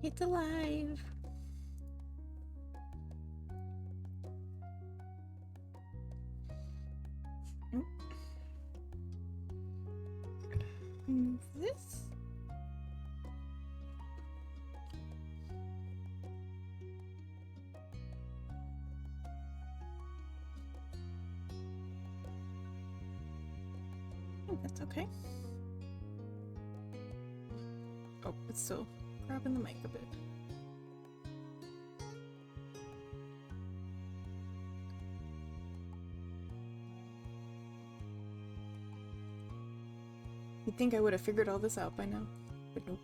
It's alive. Move this. I think that's okay. Oh, it's still grabbing the mic a bit. You'd think I would have figured all this out by now, but nope.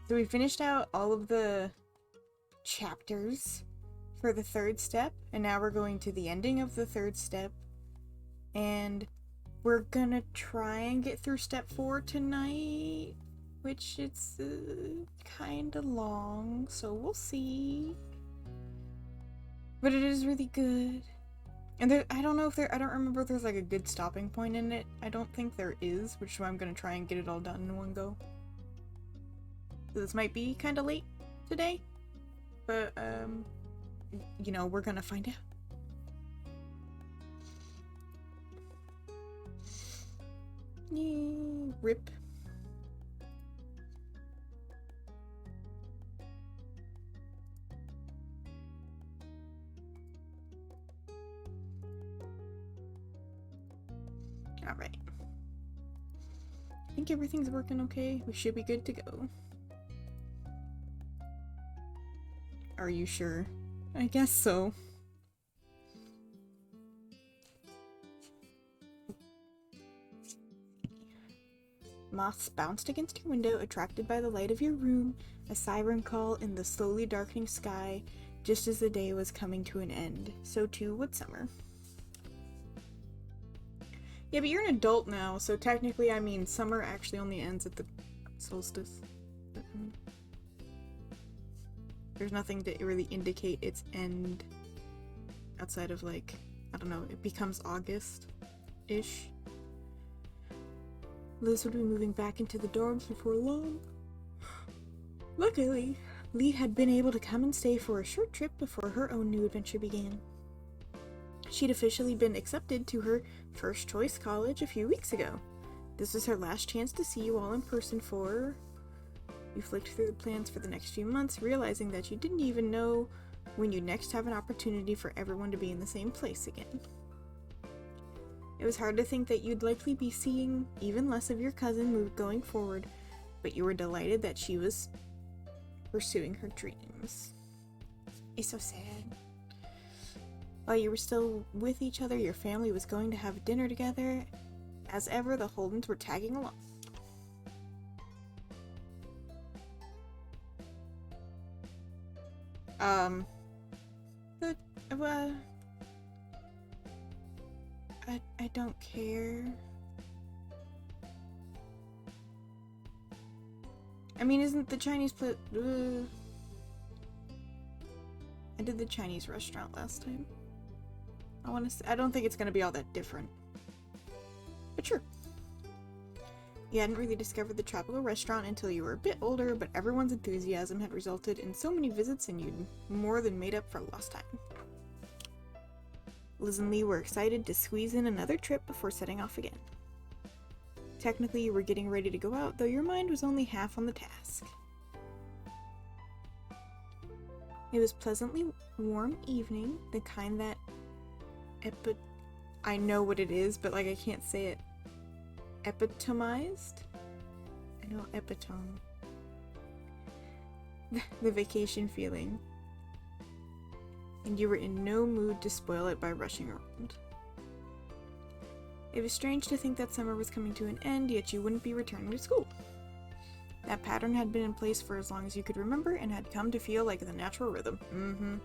So we finished out all of the chapters for the third step, and now we're going to the ending of the third step, and we're gonna try and get through step 4 tonight, which it's kinda long, so we'll see. But it is really good. And there, I don't know if there, I don't remember if there's like a good stopping point in it. I don't think there is, which is why I'm gonna try and get it all done in one go. So this might be kinda late today, but you know, we're gonna find out. Yay, rip. Alright. I think everything's working okay. We should be good to go. Are you sure? I guess so. Moths bounced against your window, attracted by the light of your room, a siren call in the slowly darkening sky, just as the day was coming to an end. So too would summer. Yeah, but you're an adult now, so technically, I mean, summer actually only ends at the solstice. There's nothing to really indicate its end outside of, like, I don't know, it becomes August-ish. Liz would be moving back into the dorms before long. Luckily, Lee had been able to come and stay for a short trip before her own new adventure began. She'd officially been accepted to her first choice college a few weeks ago. This was her last chance to see you all in person for... You flicked through the plans for the next few months, realizing that you didn't even know when you'd next have an opportunity for everyone to be in the same place again. It was hard to think that you'd likely be seeing even less of your cousin going forward, but you were delighted that she was pursuing her dreams. It's so sad. While you were still with each other, your family was going to have dinner together. As ever, the Holdens were tagging along. I don't care. I mean, isn't the Chinese I did the Chinese restaurant last time. I don't think it's gonna be all that different. But sure. You hadn't really discovered the tropical restaurant until you were a bit older, but everyone's enthusiasm had resulted in so many visits and you'd more than made up for lost time. Liz and Lee were excited to squeeze in another trip before setting off again. Technically, you were getting ready to go out, though your mind was only half on the task. It was pleasantly warm evening, the kind that I know what it is, but like I can't say it. Epitomized? I know epitome. The vacation feeling. And you were in no mood to spoil it by rushing around. It was strange to think that summer was coming to an end, yet you wouldn't be returning to school. That pattern had been in place for as long as you could remember and had come to feel like the natural rhythm.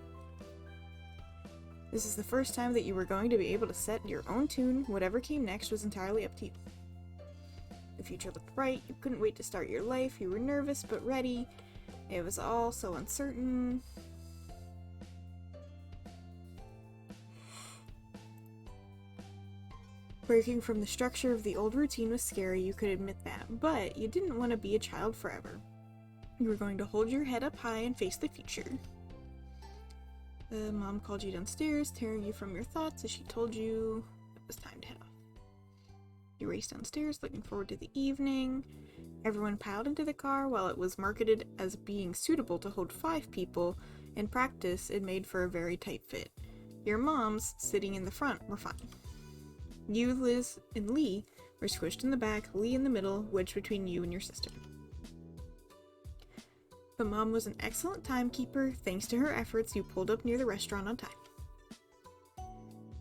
This is the first time that you were going to be able to set your own tune. Whatever came next was entirely up to you. The future looked bright. You couldn't wait to start your life. You were nervous but ready. It was all so uncertain. Breaking from the structure of the old routine was scary, you could admit that, but you didn't want to be a child forever. You were going to hold your head up high and face the future. Mom called you downstairs, tearing you from your thoughts as she told you it was time to head off. You raced downstairs, looking forward to the evening. Everyone piled into the car. While it was marketed as being suitable to hold 5 people, in practice it made for a very tight fit. Your moms, sitting in the front, were fine. You, Liz, and Lee were squished in the back, Lee in the middle, wedged between you and your sister. But Mom was an excellent timekeeper. Thanks to her efforts, you pulled up near the restaurant on time.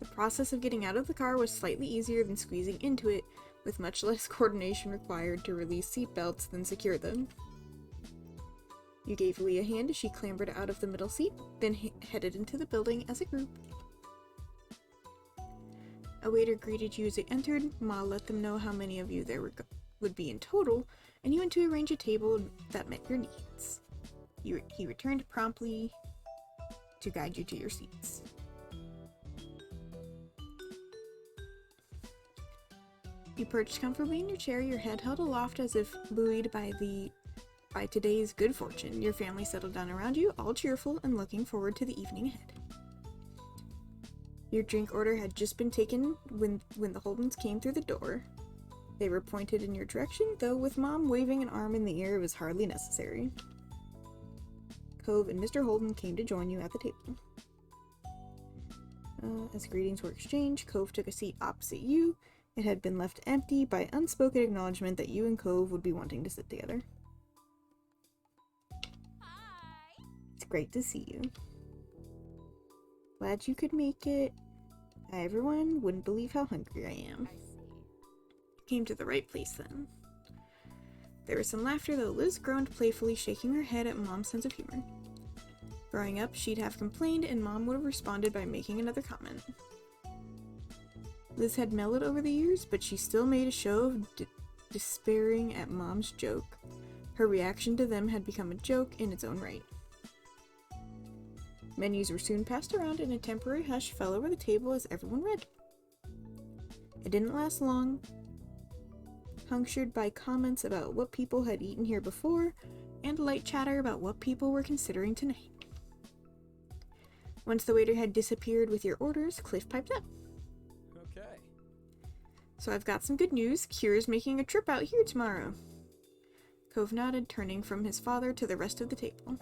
The process of getting out of the car was slightly easier than squeezing into it, with much less coordination required to release seatbelts than secure them. You gave Lee a hand as she clambered out of the middle seat, then headed into the building as a group. A waiter greeted you as you entered. Ma let them know how many of you there would be in total, and you went to arrange a table that met your needs. He returned promptly to guide you to your seats. You perched comfortably in your chair, your head held aloft as if buoyed by today's good fortune. Your family settled down around you, all cheerful and looking forward to the evening ahead. Your drink order had just been taken when the Holdens came through the door. They were pointed in your direction, though with Mom waving an arm in the air, it was hardly necessary. Cove and Mr. Holden came to join you at the table. As greetings were exchanged, Cove took a seat opposite you. It had been left empty by unspoken acknowledgement that you and Cove would be wanting to sit together. Hi. It's great to see you. Glad you could make it. Everyone wouldn't believe how hungry I am. I see. Came to the right place then. There was some laughter, though Liz groaned playfully, shaking her head at Mom's sense of humor. Growing up, she'd have complained, and Mom would have responded by making another comment. Liz had mellowed over the years, but she still made a show of despairing at Mom's joke. Her reaction to them had become a joke in its own right. Menus were soon passed around, and a temporary hush fell over the table as everyone read. It didn't last long, punctured by comments about what people had eaten here before, and light chatter about what people were considering tonight. Once the waiter had disappeared with your orders, Cliff piped up. Okay. So I've got some good news. Kira's making a trip out here tomorrow. Cove nodded, turning from his father to the rest of the table.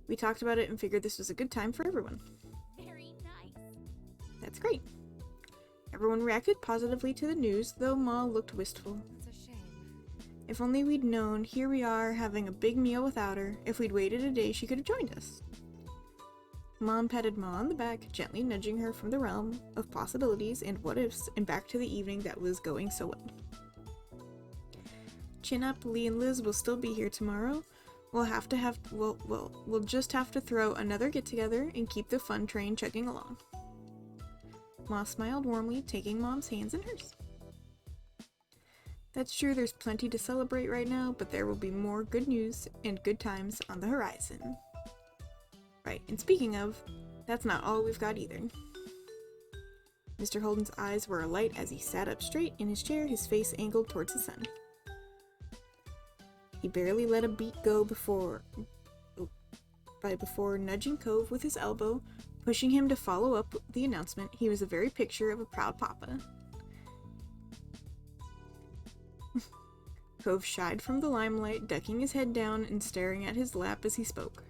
We talked about it and figured this was a good time for everyone. Very nice. That's great. Everyone reacted positively to the news, though Ma looked wistful. It's a shame. If only we'd known. Here we are, having a big meal without her. If we'd waited a day, she could have joined us. Mom patted Ma on the back, gently nudging her from the realm of possibilities and what-ifs and back to the evening that was going so well. Chin up, Lee and Liz will still be here tomorrow. We'll just have to throw another get-together and keep the fun train chugging along. Ma smiled warmly, taking Mom's hands in hers. That's true, there's plenty to celebrate right now, but there will be more good news and good times on the horizon. Right, and speaking of, that's not all we've got either. Mr. Holden's eyes were alight as he sat up straight in his chair, his face angled towards the sun. He barely let a beat go before nudging Cove with his elbow, pushing him to follow up the announcement. He was the very picture of a proud papa. Cove shied from the limelight, ducking his head down and staring at his lap as he spoke.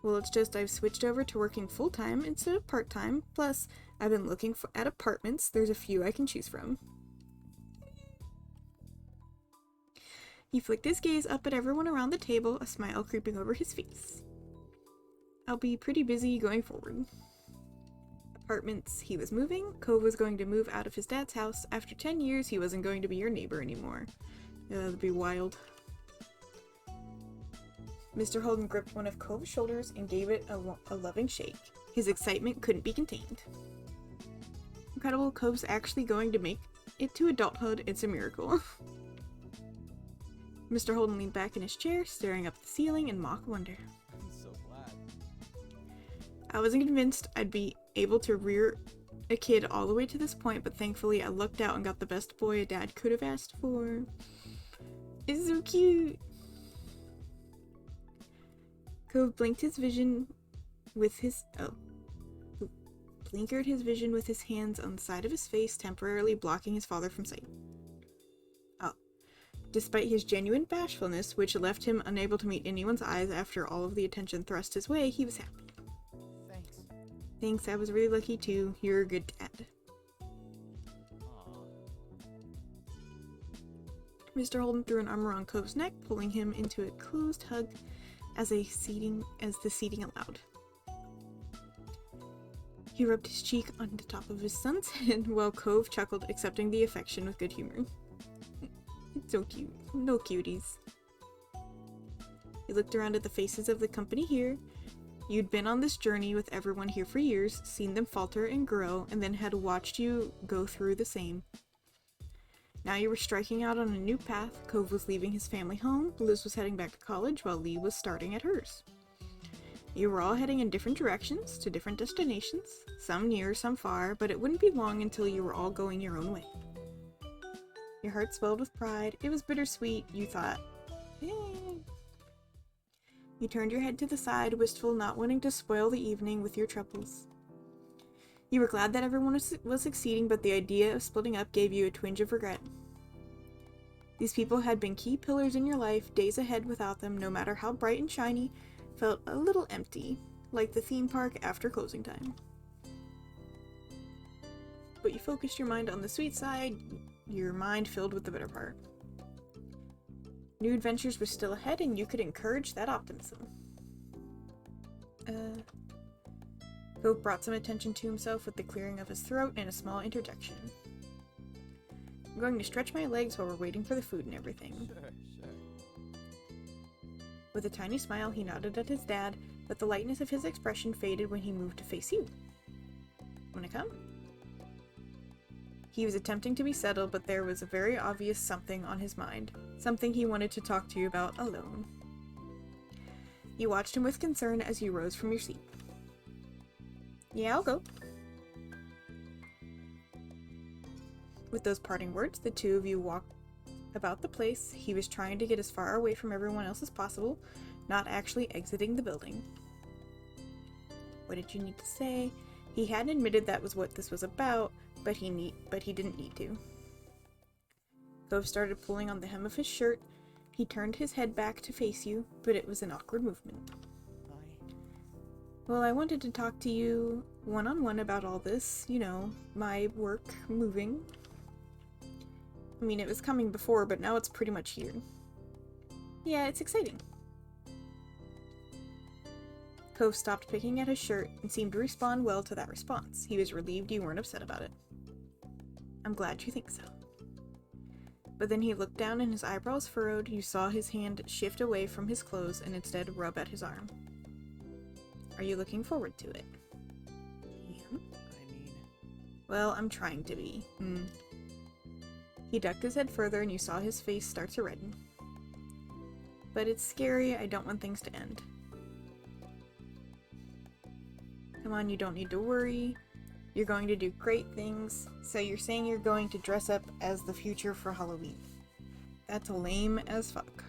Well, it's just I've switched over to working full-time instead of part-time, plus I've been looking at apartments. There's a few I can choose from. He flicked his gaze up at everyone around the table, a smile creeping over his face. I'll be pretty busy going forward. Apartments, he was moving. Cove was going to move out of his dad's house. After 10 years, he wasn't going to be your neighbor anymore. That'd be wild. Mr. Holden gripped one of Cove's shoulders and gave it a loving shake. His excitement couldn't be contained. Incredible, Cove's actually going to make it to adulthood. It's a miracle. Mr. Holden leaned back in his chair, staring up at the ceiling in mock wonder. I'm so glad. I wasn't convinced I'd be able to rear a kid all the way to this point, but thankfully I lucked out and got the best boy a dad could have asked for. It's so cute. Cove blinked his vision with his blinkered his vision with his hands on the side of his face, temporarily blocking his father from sight. Despite his genuine bashfulness, which left him unable to meet anyone's eyes after all of the attention thrust his way, he was happy. Thanks, I was really lucky too. You're a good dad. Mr. Holden threw an arm around Cove's neck, pulling him into a closed hug as the seating allowed. He rubbed his cheek on the top of his son's head while Cove chuckled, accepting the affection with good humor. It's so cute. No cuties. He looked around at the faces of the company here. You'd been on this journey with everyone here for years, seen them falter and grow, and then had watched you go through the same. Now you were striking out on a new path. Cove was leaving his family home, Liz was heading back to college, while Lee was starting at hers. You were all heading in different directions, to different destinations, some near, some far, but it wouldn't be long until you were all going your own way. Your heart swelled with pride. It was bittersweet, you thought. Yay. You turned your head to the side, wistful, not wanting to spoil the evening with your troubles. You were glad that everyone was succeeding, but the idea of splitting up gave you a twinge of regret. These people had been key pillars in your life. Days ahead without them, no matter how bright and shiny, felt a little empty, like the theme park after closing time. But you focused your mind on the sweet side, your mind filled with the bitter part. New adventures were still ahead, and you could encourage that optimism. Cove brought some attention to himself with the clearing of his throat and a small interjection. I'm going to stretch my legs while we're waiting for the food and everything. Sure. With a tiny smile, he nodded at his dad, but the lightness of his expression faded when he moved to face you. Wanna come? He was attempting to be settled, but there was a very obvious something on his mind. Something he wanted to talk to you about alone. You watched him with concern as you rose from your seat. Yeah, I'll go. With those parting words, the two of you walked about the place. He was trying to get as far away from everyone else as possible, not actually exiting the building. What did you need to say? He hadn't admitted that was what this was about, but he didn't need to. Cove started pulling on the hem of his shirt. He turned his head back to face you, but it was an awkward movement. Well, I wanted to talk to you one-on-one about all this, you know, my work moving. I mean, it was coming before, but now it's pretty much here. Yeah, it's exciting. Cove stopped picking at his shirt and seemed to respond well to that response. He was relieved you weren't upset about it. I'm glad you think so. But then he looked down and his eyebrows furrowed. You saw his hand shift away from his clothes and instead rub at his arm. Are you looking forward to it? Yeah. Well, I'm trying to be. He ducked his head further and you saw his face start to redden. But it's scary. I don't want things to end. Come on, you don't need to worry. You're going to do great things. So you're saying you're going to dress up as the future for Halloween. That's lame as fuck.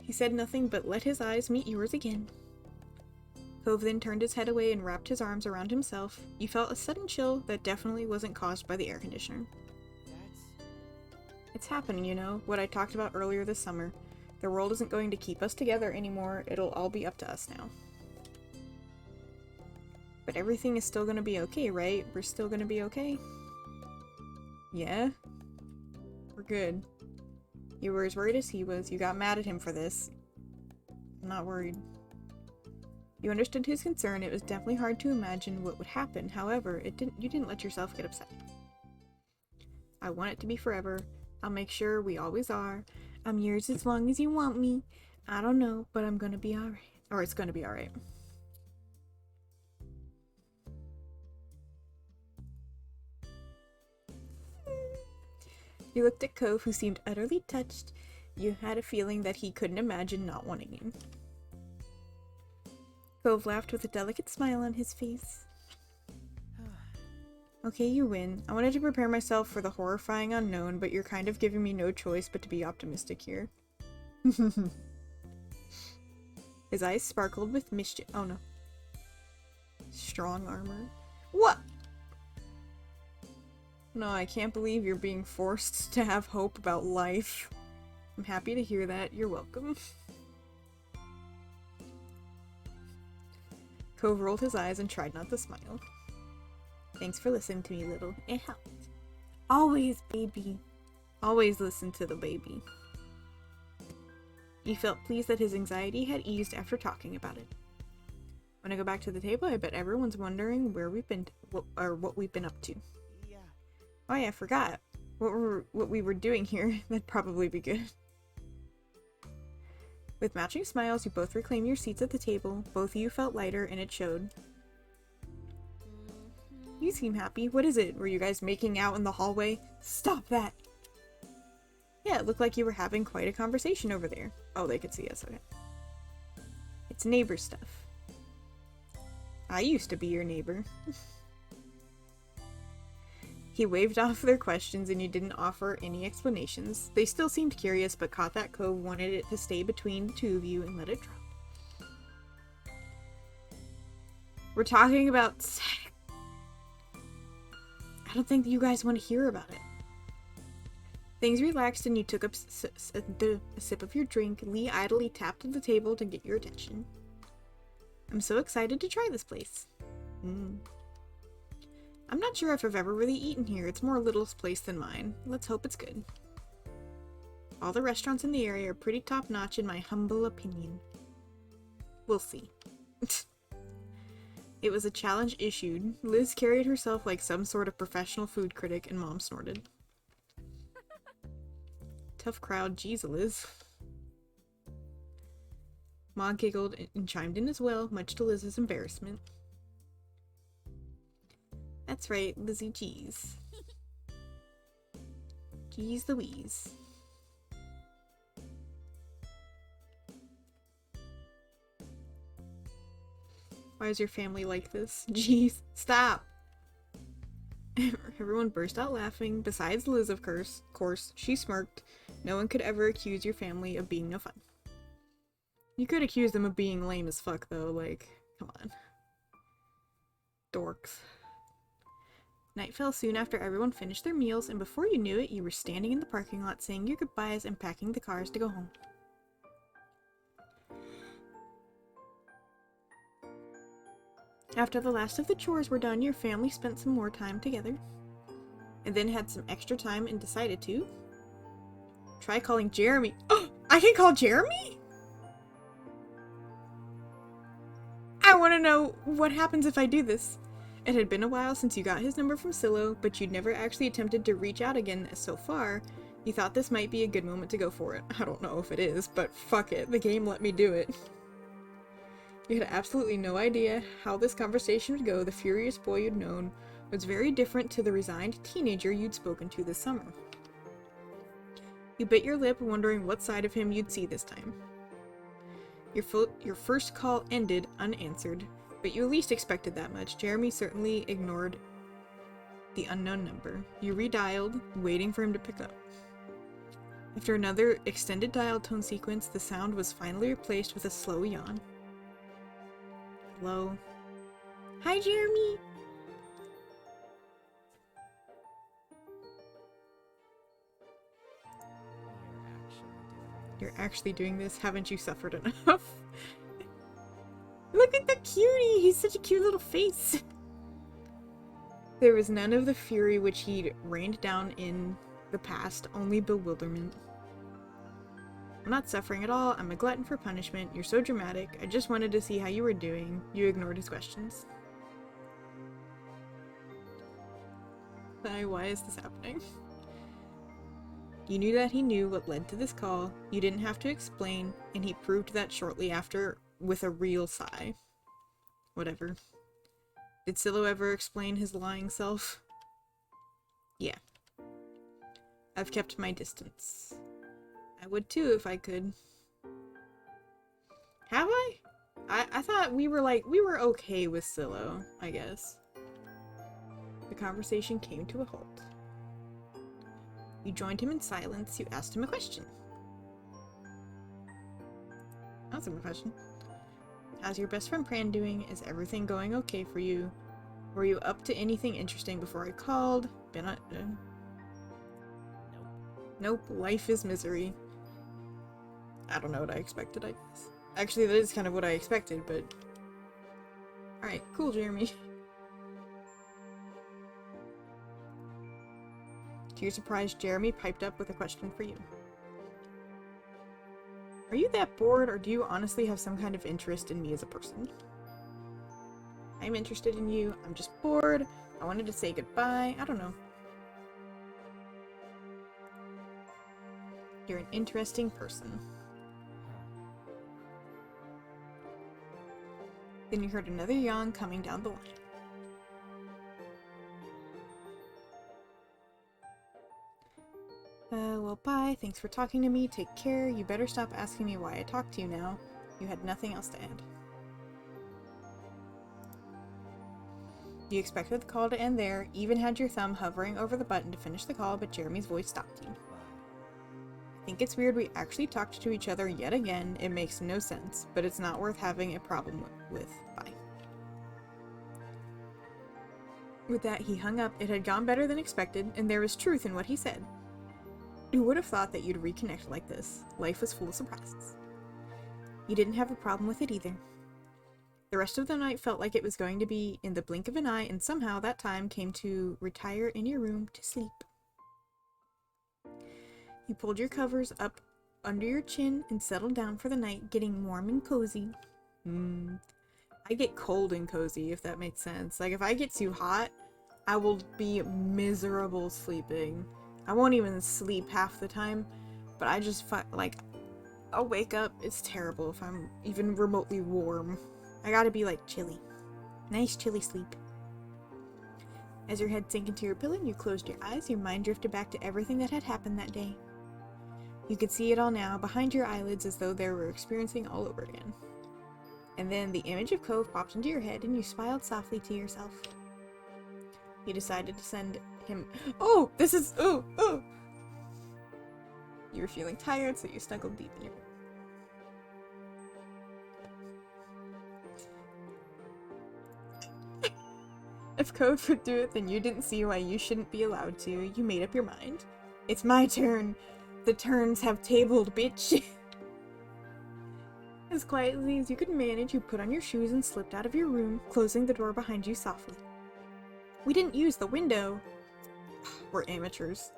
He said nothing but let his eyes meet yours again. Cove then turned his head away and wrapped his arms around himself. You felt a sudden chill that definitely wasn't caused by the air conditioner. It's happening, you know, what I talked about earlier this summer. The world isn't going to keep us together anymore. It'll all be up to us now. But everything is still gonna be okay, right? We're still gonna be okay? Yeah? We're good. You were as worried as he was. You got mad at him for this. I'm not worried. You understood his concern. It was definitely hard to imagine what would happen. However, you didn't let yourself get upset. I want it to be forever. I'll make sure we always are. I'm yours as long as you want me. I don't know, but I'm gonna be alright. Or it's gonna be alright. You looked at Cove, who seemed utterly touched. You had a feeling that he couldn't imagine not wanting you. Cove laughed with a delicate smile on his face. Okay, you win. I wanted to prepare myself for the horrifying unknown, but you're kind of giving me no choice but to be optimistic here. His eyes sparkled with mischief. Oh no. Strong armor. What? No, I can't believe you're being forced to have hope about life. I'm happy to hear that. You're welcome. Cove rolled his eyes and tried not to smile. Thanks for listening to me, little. It helped. Always, baby. Always listen to the baby. He felt pleased that his anxiety had eased after talking about it. When I go back to the table, I bet everyone's wondering where we've been, what we've been up to. Yeah. Oh yeah, I forgot. What we were doing here. That'd probably be good. With matching smiles, you both reclaim your seats at the table. Both of you felt lighter, and it showed. You seem happy. What is it? Were you guys making out in the hallway? Stop that! Yeah, it looked like you were having quite a conversation over there. Oh, they could see us, okay. It's neighbor stuff. I used to be your neighbor. He waved off their questions and you didn't offer any explanations. They still seemed curious, but caught that Cove wanted it to stay between the two of you and let it drop. We're talking about sex. I don't think you guys want to hear about it. Things relaxed and you took up a sip of your drink. Lee idly tapped at the table to get your attention. I'm so excited to try this place. I'm not sure if I've ever really eaten here. It's more Little's place than mine. Let's hope it's good. All the restaurants in the area are pretty top-notch in my humble opinion. We'll see. It was a challenge issued. Liz carried herself like some sort of professional food critic, and Mom snorted. Tough crowd, geez, Liz. Ma giggled and chimed in as well, much to Liz's embarrassment. That's right, Lizzie Geez. Geez Louise. Why is your family like this? Jeez, stop! Everyone burst out laughing, besides Liz, of course. She smirked. No one could ever accuse your family of being no fun. You could accuse them of being lame as fuck, though, like, come on. Dorks. Night fell soon after everyone finished their meals, and before you knew it, you were standing in the parking lot saying your goodbyes and packing the cars to go home. After the last of the chores were done, your family spent some more time together, and then had some extra time and decided to try calling Jeremy. Oh, I can call Jeremy? I want to know what happens if I do this. It had been a while since you got his number from Silo, but you'd never actually attempted to reach out again so far. You thought this might be a good moment to go for it. I don't know if it is, but fuck it, the game let me do it. You had absolutely no idea how this conversation would go. The furious boy you'd known was very different to the resigned teenager you'd spoken to this summer. You bit your lip, wondering what side of him you'd see this time. Your first call ended unanswered, but you at least expected that much. Jeremy certainly ignored the unknown number. You redialed, waiting for him to pick up. After another extended dial tone sequence, the sound was finally replaced with a slow yawn. Hello? Hi, Jeremy! You're actually doing this? Haven't you suffered enough? Look at the cutie! He's such a cute little face! There was none of the fury which he'd rained down in the past, only bewilderment. I'm not suffering at all. I'm a glutton for punishment. You're so dramatic. I just wanted to see how you were doing. You ignored his questions. Why is this happening? You knew that he knew what led to this call. You didn't have to explain, and he proved that shortly after with a real sigh. Whatever. Did Silo ever explain his lying self? Yeah. I've kept my distance. I would too if I could. Have I? I thought we were okay with Silo, I guess. The conversation came to a halt. You joined him in silence. You asked him a question. That's a good question. How's your best friend Pran doing? Is everything going okay for you? Were you up to anything interesting before I called? Nope. Life is misery. I don't know what I expected, I guess. Actually, that is kind of what I expected, but... Alright, cool, Jeremy. To your surprise, Jeremy piped up with a question for you. Are you that bored, or do you honestly have some kind of interest in me as a person? I'm interested in you. I'm just bored. I wanted to say goodbye. I don't know. You're an interesting person. Then you heard another yawn coming down the line. Well, bye. Thanks for talking to me. Take care. You better stop asking me why I talked to you now. You had nothing else to add. You expected the call to end there, even had your thumb hovering over the button to finish the call, but Jeremy's voice stopped you. I think it's weird we actually talked to each other yet again. It makes no sense, but it's not worth having a problem with. Bye. With that, he hung up. It had gone better than expected, and there was truth in what he said. Who would have thought that you'd reconnect like this? Life was full of surprises. You didn't have a problem with it either. The rest of the night felt like it was going to be in the blink of an eye, and somehow that time came to retire in your room to sleep. You pulled your covers up under your chin and settled down for the night, getting warm and cozy. I get cold and cozy, if that makes sense. Like, if I get too hot, I will be miserable sleeping. I won't even sleep half the time, but I just, I'll wake up. It's terrible if I'm even remotely warm. I gotta be, chilly. Nice chilly sleep. As your head sank into your pillow and you closed your eyes, your mind drifted back to everything that had happened that day. You could see it all now, behind your eyelids, as though they were experiencing all over again. And then the image of Cove popped into your head and you smiled softly to yourself. You decided to send him... Oh! You were feeling tired, so you snuggled deep in your bed. If Cove would do it, then you didn't see why you shouldn't be allowed to. You made up your mind. It's my turn. The turns have tabled, bitch. As quietly as you could manage, you put on your shoes and slipped out of your room, closing the door behind you softly. We didn't use the window. We're amateurs.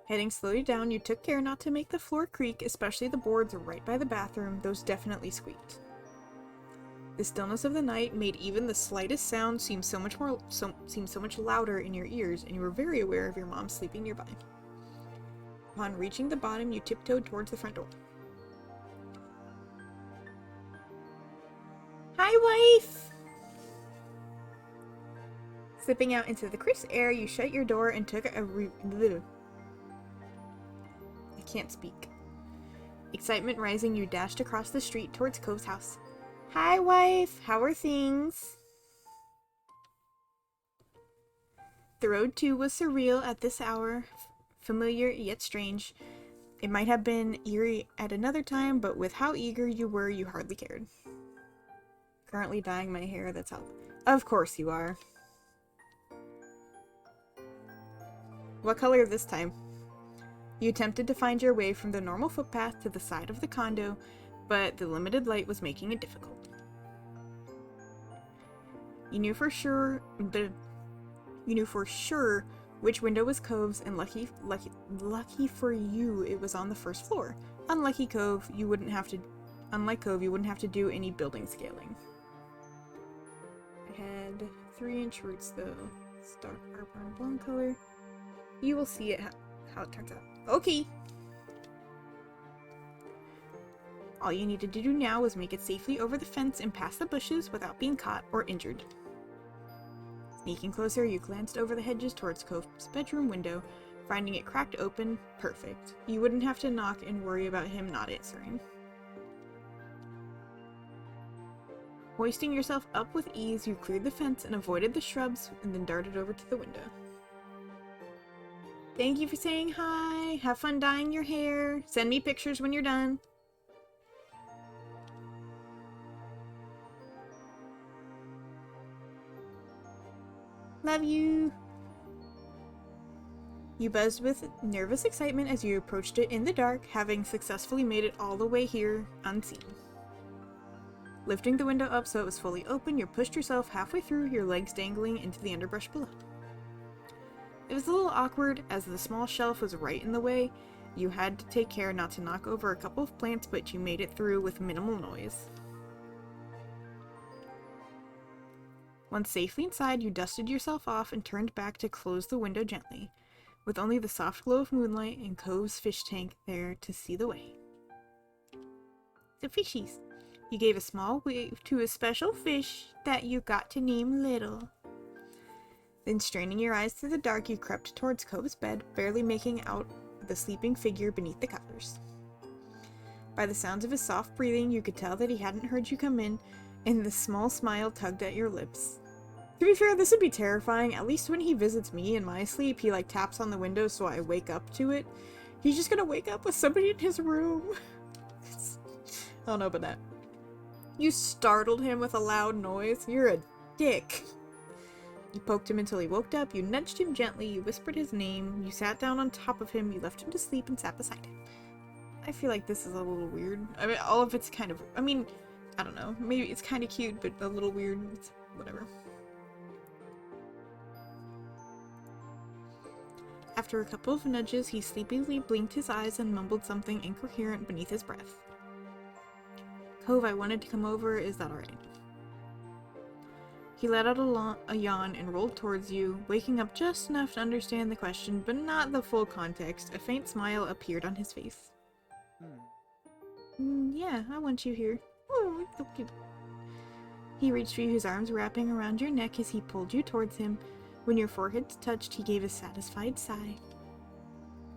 Heading slowly down, you took care not to make the floor creak, especially the boards right by the bathroom. Those definitely squeaked. The stillness of the night made even the slightest sound seem so much louder in your ears, and you were very aware of your mom sleeping nearby. Upon reaching the bottom, you tiptoed towards the front door. Hi, wife! Slipping out into the crisp air, you shut your door and took a I can't speak. Excitement rising, you dashed across the street towards Cove's house. Hi, wife. How are things? The road, too, was surreal at this hour. Familiar, yet strange. It might have been eerie at another time, but with how eager you were, you hardly cared. Currently dyeing my hair, that's how... Of course you are. What color this time? You attempted to find your way from the normal footpath to the side of the condo, but the limited light was making it difficult. You knew for sure which window was Cove's, and lucky for you, it was on the first floor. Unlike Cove, you wouldn't have to do any building scaling. I had 3-inch roots though. It's dark purple blonde color. You will see it how it turns out. Okay. All you needed to do now was make it safely over the fence and past the bushes without being caught or injured. Sneaking closer, you glanced over the hedges towards Cove's bedroom window, finding it cracked open. Perfect. You wouldn't have to knock and worry about him not answering. Hoisting yourself up with ease, you cleared the fence and avoided the shrubs, and then darted over to the window. Thank you for saying hi. Have fun dyeing your hair. Send me pictures when you're done. Love you. You buzzed with nervous excitement as you approached it in the dark, having successfully made it all the way here unseen. Lifting the window up so it was fully open, you pushed yourself halfway through, your legs dangling into the underbrush below. It was a little awkward as the small shelf was right in the way. You had to take care not to knock over a couple of plants, but you made it through with minimal noise. Once safely inside, you dusted yourself off and turned back to close the window gently, with only the soft glow of moonlight and Cove's fish tank there to see the way. The fishies. You gave a small wave to a special fish that you got to name Little. Then straining your eyes through the dark, you crept towards Cove's bed, barely making out the sleeping figure beneath the covers. By the sounds of his soft breathing, you could tell that he hadn't heard you come in, and the small smile tugged at your lips. To be fair, this would be terrifying. At least when he visits me in my sleep, he taps on the window so I wake up to it. He's just gonna wake up with somebody in his room. I don't know about that. You startled him with a loud noise. You're a dick. You poked him until he woke up, you nudged him gently, you whispered his name, you sat down on top of him, you left him to sleep and sat beside him. I feel like this is a little weird. I mean, all of it's kind of, I don't know, maybe it's kind of cute, but a little weird. It's whatever. After a couple of nudges, he sleepily blinked his eyes and mumbled something incoherent beneath his breath. Cove, I wanted to come over, is that alright? He let out a yawn and rolled towards you, waking up just enough to understand the question, but not the full context. A faint smile appeared on his face. Yeah, I want you here. Oh, it's so cute. He reached for you, his arms wrapping around your neck as he pulled you towards him. When your foreheads touched, he gave a satisfied sigh.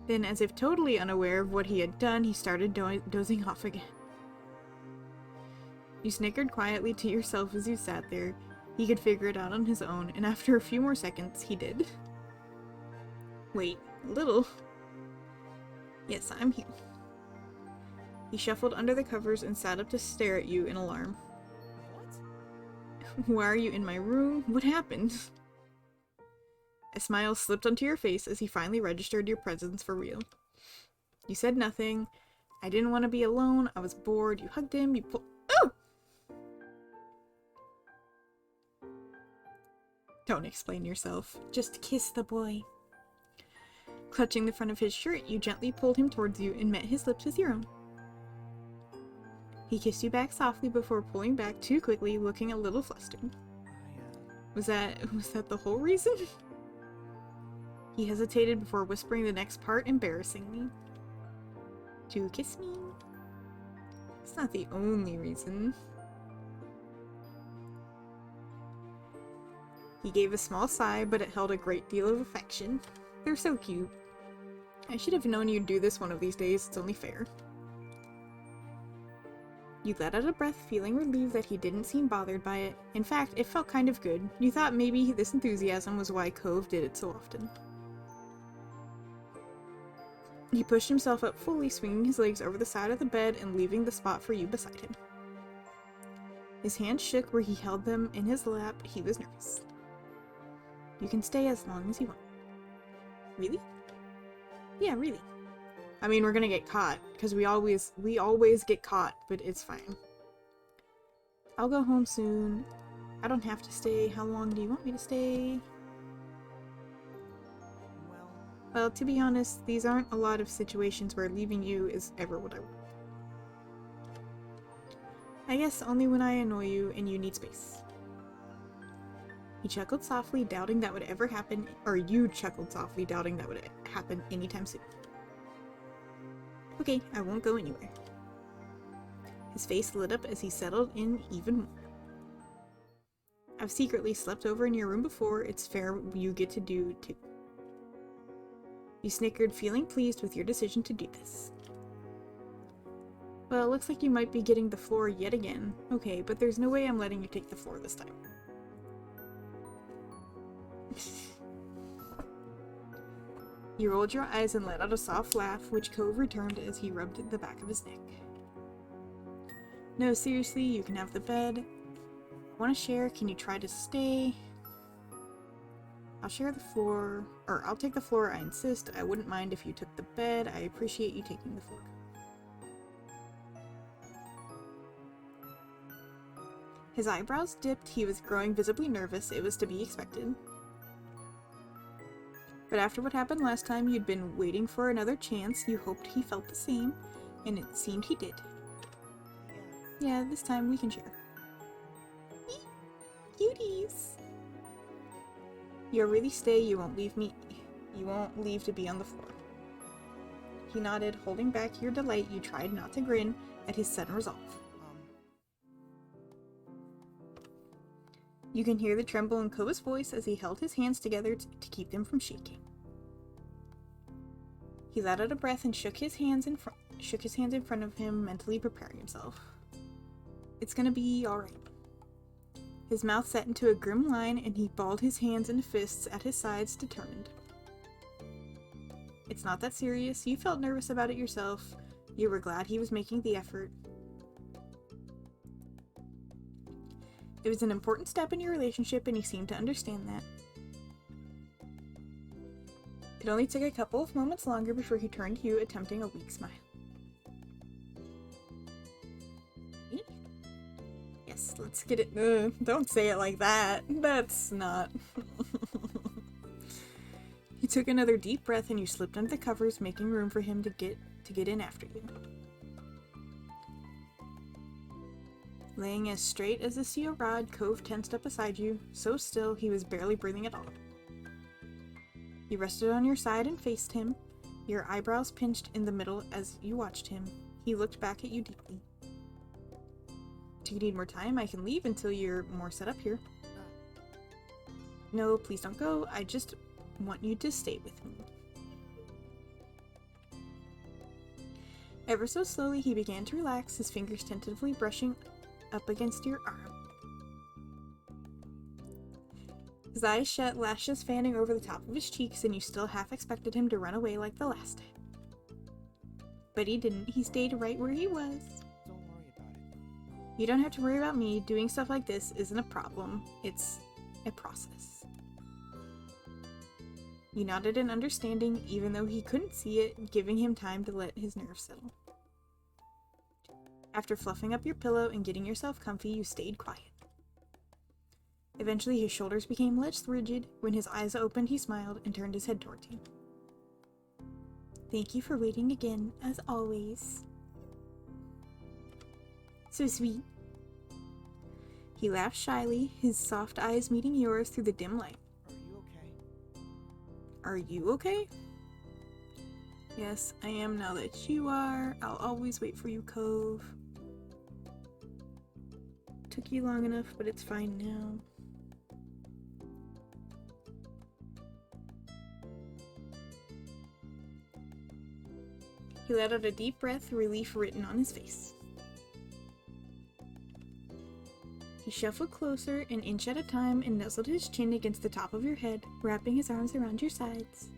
Then, as if totally unaware of what he had done, he started dozing off again. You snickered quietly to yourself as you sat there. He could figure it out on his own, and after a few more seconds, he did. Wait, Little? Yes, I'm here. He shuffled under the covers and sat up to stare at you in alarm. What? Why are you in my room? What happened? A smile slipped onto your face as he finally registered your presence for real. You said nothing. I didn't want to be alone. I was bored. You hugged him. You pulled... Oh! Don't explain yourself. Just kiss the boy. Clutching the front of his shirt, you gently pulled him towards you and met his lips with your own. He kissed you back softly before pulling back too quickly, looking a little flustered. Was that the whole reason? He hesitated before whispering the next part embarrassingly. To kiss me? It's not the only reason. He gave a small sigh, but it held a great deal of affection. They're so cute. I should have known you'd do this one of these days. It's only fair. You let out a breath, feeling relieved that he didn't seem bothered by it. In fact, it felt kind of good. You thought maybe this enthusiasm was why Cove did it so often. He pushed himself up fully, swinging his legs over the side of the bed and leaving the spot for you beside him. His hands shook where he held them in his lap. He was nervous. You can stay as long as you want. Really? Yeah, really. I mean, we're gonna get caught, because we always get caught, but it's fine. I'll go home soon. I don't have to stay. How long do you want me to stay? Well, to be honest, these aren't a lot of situations where leaving you is ever what I want. I guess only when I annoy you and you need space. He chuckled softly, doubting that would ever happen, or you chuckled softly, doubting that would happen anytime soon. Okay, I won't go anywhere. His face lit up as he settled in even more. I've secretly slept over in your room before. It's fair you get to do too. You snickered, feeling pleased with your decision to do this. Well, it looks like you might be getting the floor yet again. Okay, but there's no way I'm letting you take the floor this time. You rolled your eyes and let out a soft laugh, which Cove returned as he rubbed the back of his neck. No, seriously, you can have the bed. Want to share? Can you try to stay? I'll share the floor, or I'll take the floor, I insist. I wouldn't mind if you took the bed. I appreciate you taking the floor. His eyebrows dipped. He was growing visibly nervous. It was to be expected. But after what happened last time, you'd been waiting for another chance. You hoped he felt the same, and it seemed he did. Yeah, this time we can share. Cuties! You'll really stay, you won't leave to be on the floor. He nodded, holding back your delight. You tried not to grin at his sudden resolve. You can hear the tremble in Kova's voice as he held his hands together to keep them from shaking. He let out a breath and shook his hands in front of him, mentally preparing himself. It's gonna be alright. His mouth set into a grim line and he balled his hands into fists at his sides, determined. It's not that serious. You felt nervous about it yourself. You were glad he was making the effort. It was an important step in your relationship and he seemed to understand that. It only took a couple of moments longer before he turned to you, attempting a weak smile. Yes, let's get it. Don't say it like that. That's not. He took another deep breath and you slipped under the covers, making room for him to get in after you. Laying as straight as a steel rod, Cove tensed up beside you, so still he was barely breathing at all. You rested on your side and faced him, your eyebrows pinched in the middle as you watched him. He looked back at you deeply. Do you need more time? I can leave until you're more set up here. No, please don't go. I just want you to stay with me. Ever so slowly, he began to relax, his fingers tentatively brushing up against your arm. His eyes shut, lashes fanning over the top of his cheeks, and you still half expected him to run away like the last time. But he didn't. He stayed right where he was. Don't worry about it. You don't have to worry about me. Doing stuff like this isn't a problem. It's a process. You nodded in understanding, even though he couldn't see it, giving him time to let his nerves settle. After fluffing up your pillow and getting yourself comfy, you stayed quiet. Eventually, his shoulders became less rigid. When his eyes opened, he smiled and turned his head towards you. Thank you for waiting again, as always. So sweet. He laughed shyly, his soft eyes meeting yours through the dim light. Are you okay? Are you okay? Yes, I am now that you are. I'll always wait for you, Cove. Took you long enough, but it's fine now. He let out a deep breath, relief written on his face. He shuffled closer, an inch at a time, and nuzzled his chin against the top of your head, wrapping his arms around your sides.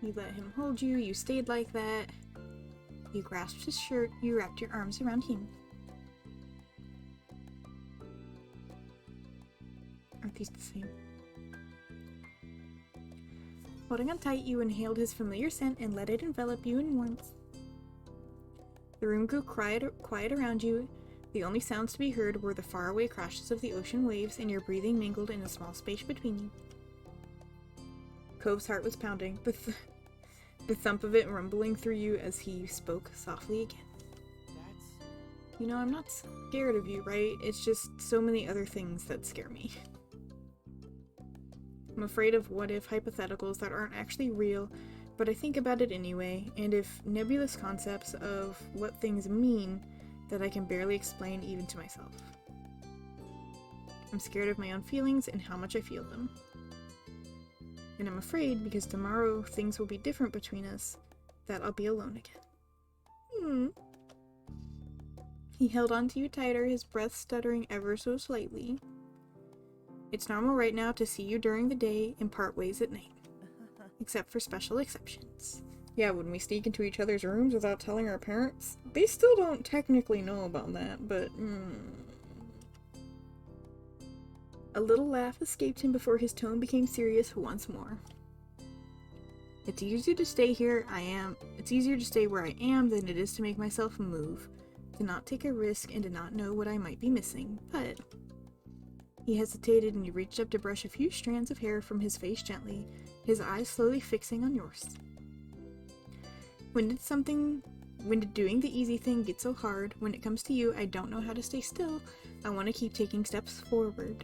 You let him hold you, you stayed like that. You grasped his shirt, you wrapped your arms around him. Aren't these the same? Holding on tight, you inhaled his familiar scent and let it envelop you in warmth. The room grew quiet around you. The only sounds to be heard were the faraway crashes of the ocean waves, and your breathing mingled in a small space between you. Cove's heart was pounding, the thump of it rumbling through you as he spoke softly again. That's... You know, I'm not scared of you, right? It's just so many other things that scare me. I'm afraid of what-if hypotheticals that aren't actually real, but I think about it anyway, and if nebulous concepts of what things mean that I can barely explain even to myself. I'm scared of my own feelings and how much I feel them. And I'm afraid, because tomorrow things will be different between us, that I'll be alone again. He held on to you tighter, his breath stuttering ever so slightly. It's normal right now to see you during the day and part ways at night. Except for special exceptions. Yeah, when we sneak into each other's rooms without telling our parents. They still don't technically know about that, but A little laugh escaped him before his tone became serious once more. It's easier to stay here It's easier to stay where I am than it is to make myself move. To not take a risk and to not know what I might be missing, but... He hesitated and you reached up to brush a few strands of hair from his face gently, his eyes slowly fixing on yours. When did doing the easy thing get so hard? When it comes to you, I don't know how to stay still. I want to keep taking steps forward.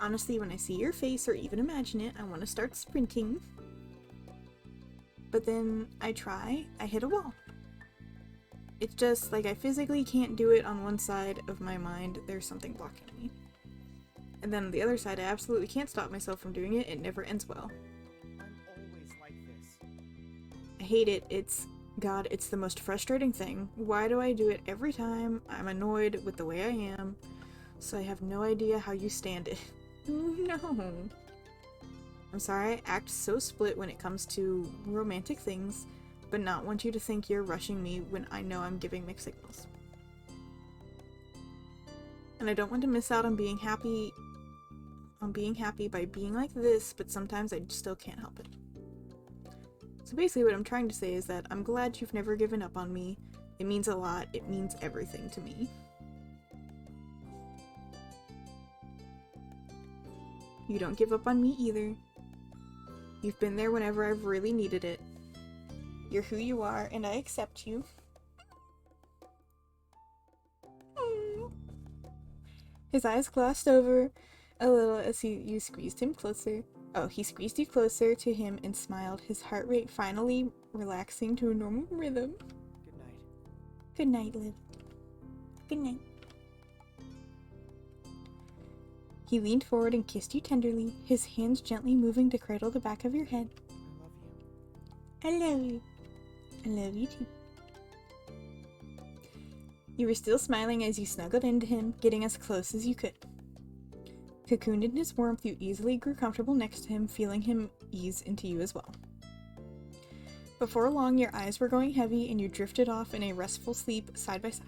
Honestly, when I see your face or even imagine it, I want to start sprinting. But then I hit a wall. It's just like I physically can't do it on one side of my mind. There's something blocking me. And then on the other side, I absolutely can't stop myself from doing it. It never ends well. I'm always like this. I hate it. It's the most frustrating thing. Why do I do it every time? I'm annoyed with the way I am. So I have no idea how you stand it. No. I'm sorry I act so split when it comes to romantic things, but not want you to think you're rushing me when I know I'm giving mixed signals. And I don't want to miss out on being happy by being like this, but sometimes I still can't help it. So basically what I'm trying to say is that I'm glad you've never given up on me. It means a lot. It means everything to me. You don't give up on me either. You've been there whenever I've really needed it. You're who you are, and I accept you. His eyes glossed over a little as you squeezed him closer. Oh, he squeezed you closer to him and smiled, his heart rate finally relaxing to a normal rhythm. Good night. Good night, Liv. Good night. He leaned forward and kissed you tenderly, his hands gently moving to cradle the back of your head. I love you. I love you. I love you too. You were still smiling as you snuggled into him, getting as close as you could. Cocooned in his warmth, you easily grew comfortable next to him, feeling him ease into you as well. Before long, your eyes were going heavy and you drifted off in a restful sleep side by side.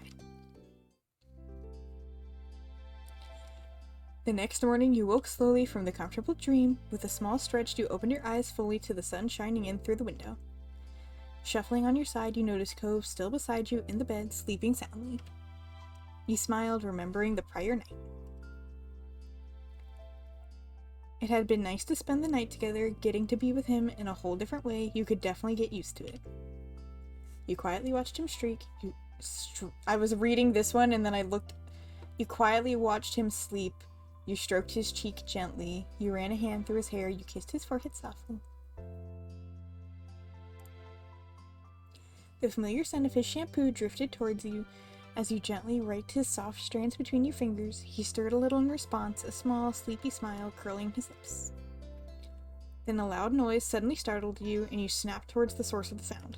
The next morning, you woke slowly from the comfortable dream. With a small stretch, you opened your eyes fully to the sun shining in through the window. Shuffling on your side, you noticed Cove still beside you in the bed, sleeping soundly. You smiled, remembering the prior night. It had been nice to spend the night together, getting to be with him in a whole different way. You could definitely get used to it. You quietly watched him streak. I was reading this one and then I looked. You quietly watched him sleep. You stroked his cheek gently. You ran a hand through his hair. You kissed his forehead softly. The familiar scent of his shampoo drifted towards you. As you gently raked his soft strands between your fingers, he stirred a little in response, a small, sleepy smile curling his lips. Then a loud noise suddenly startled you, and you snapped towards the source of the sound.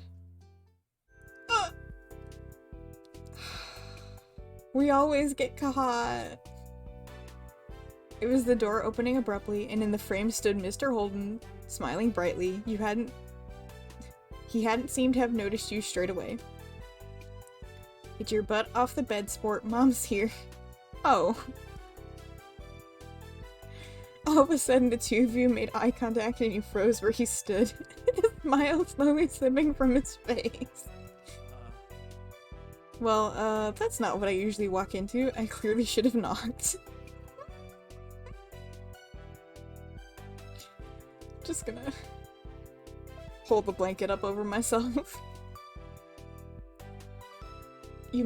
We always get caught. It was the door opening abruptly, and in the frame stood Mr. Holden, smiling brightly. He hadn't seemed to have noticed you straight away. Get your butt off the bed, sport. Mom's here. Oh. All of a sudden, the two of you made eye contact and you froze where he stood. His smile slowly slipping from his face. Well, that's not what I usually walk into. I clearly should have knocked. Just gonna hold the blanket up over myself. Your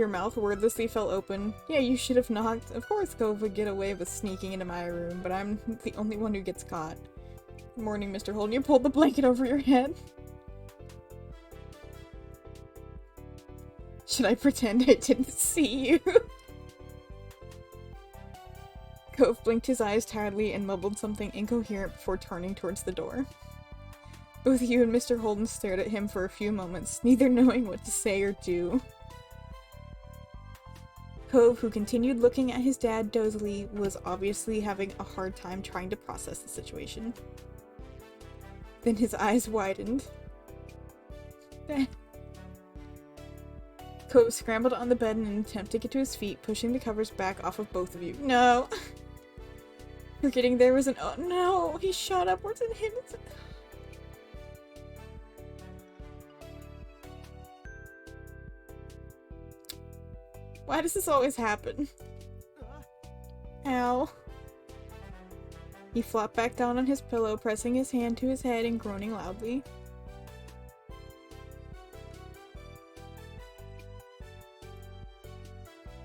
mouth wordlessly fell open. Yeah, you should have knocked. Of course Cove would get away with sneaking into my room, but I'm the only one who gets caught. Good morning, Mr. Holden. You pulled the blanket over your head. Should I pretend I didn't see you? Cove blinked his eyes tiredly and mumbled something incoherent before turning towards the door. Both you and Mr. Holden stared at him for a few moments, neither knowing what to say or do. Cove, who continued looking at his dad dozily, was obviously having a hard time trying to process the situation. Then his eyes widened. Cove scrambled on the bed in an attempt to get to his feet, pushing the covers back off of both of you. No! For getting there was an— oh no! He shot upwards and hit his— Why does this always happen? Ow. He flopped back down on his pillow, pressing his hand to his head and groaning loudly.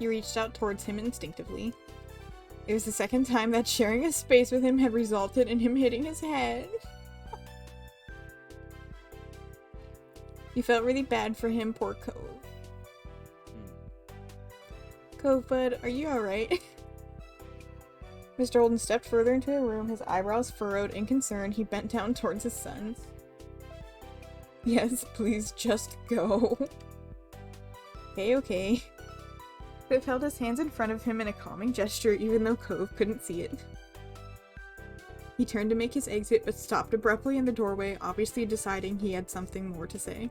You reached out towards him instinctively. It was the second time that sharing a space with him had resulted in him hitting his head. You felt really bad for him, poor Cove. Cove, bud, are you alright? Mr. Holden stepped further into the room, his eyebrows furrowed in concern. He bent down towards his son. Yes, please, just go. Okay. Viv held his hands in front of him in a calming gesture, even though Cove couldn't see it. He turned to make his exit, but stopped abruptly in the doorway, obviously deciding he had something more to say.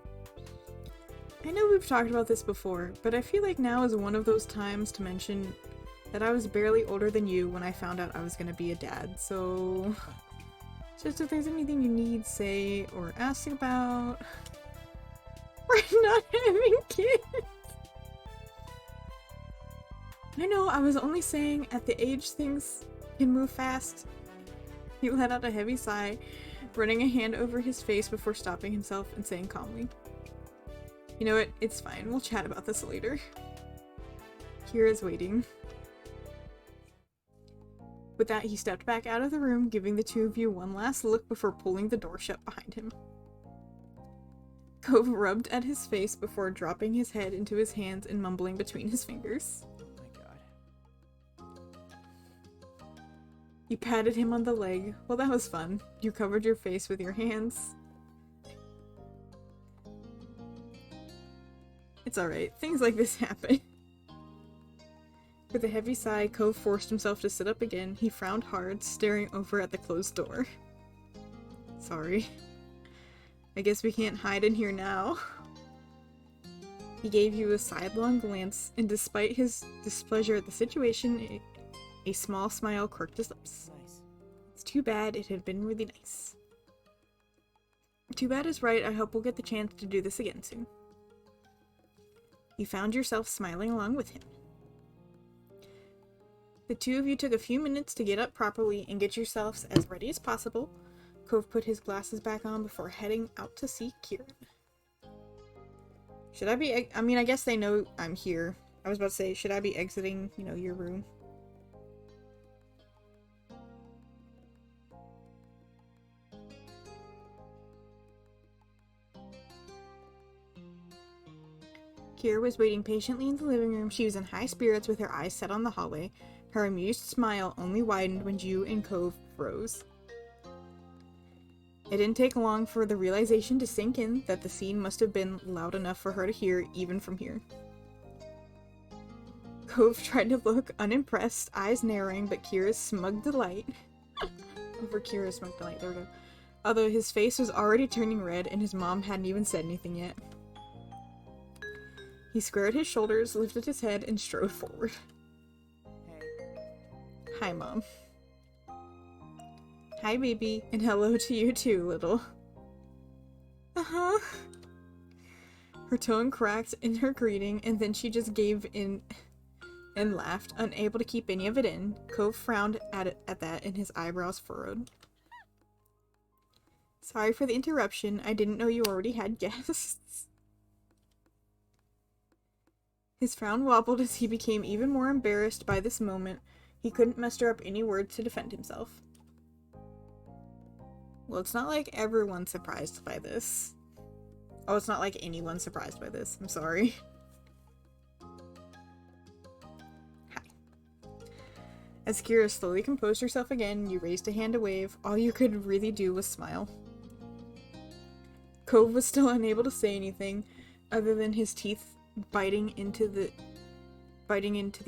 I know we've talked about this before, but I feel like now is one of those times to mention that I was barely older than you when I found out I was gonna be a dad, so just if there's anything you need, say, or ask about. We're not having kids! I know, I was only saying at the age things can move fast. He let out a heavy sigh, running a hand over his face before stopping himself and saying calmly, "You know what? It's fine. We'll chat about this later." Kira's waiting. With that, he stepped back out of the room, giving the two of you one last look before pulling the door shut behind him. Cove rubbed at his face before dropping his head into his hands and mumbling between his fingers. Oh my god. You patted him on the leg. Well, that was fun. You covered your face with your hands. It's alright. Things like this happen. With a heavy sigh, Cove forced himself to sit up again. He frowned hard, staring over at the closed door. Sorry. I guess we can't hide in here now. He gave you a sidelong glance, and despite his displeasure at the situation, a small smile quirked his lips. Nice. It's too bad. It had been really nice. Too bad is right. I hope we'll get the chance to do this again soon. You found yourself smiling along with him. The two of you took a few minutes to get up properly and get yourselves as ready as possible. Cove put his glasses back on before heading out to see Kieran. Should I be— I mean, I guess they know I'm here. I was about to say, should I be exiting, you know, your room? Kira was waiting patiently in the living room. She was in high spirits with her eyes set on the hallway. Her amused smile only widened when you and Cove froze. It didn't take long for the realization to sink in that the scene must have been loud enough for her to hear even from here. Cove tried to look unimpressed, eyes narrowing, but Kira's smug delight— over Kira's smug delight, there we go. Although his face was already turning red and his mom hadn't even said anything yet. He squared his shoulders, lifted his head, and strode forward. Hey. Hi, Mom. Hi, baby. And hello to you too, little. Uh-huh. Her tone cracked in her greeting, and then she just gave in and laughed, unable to keep any of it in. Cove frowned at that, and his eyebrows furrowed. Sorry for the interruption. I didn't know you already had guests. His frown wobbled as he became even more embarrassed by this moment. He couldn't muster up any words to defend himself. Well, it's not like everyone's surprised by this. Oh, it's not like anyone's surprised by this. I'm sorry. Hi. As Kira slowly composed herself again, you raised a hand to wave. All you could really do was smile. Cove was still unable to say anything, other than his teeth biting into the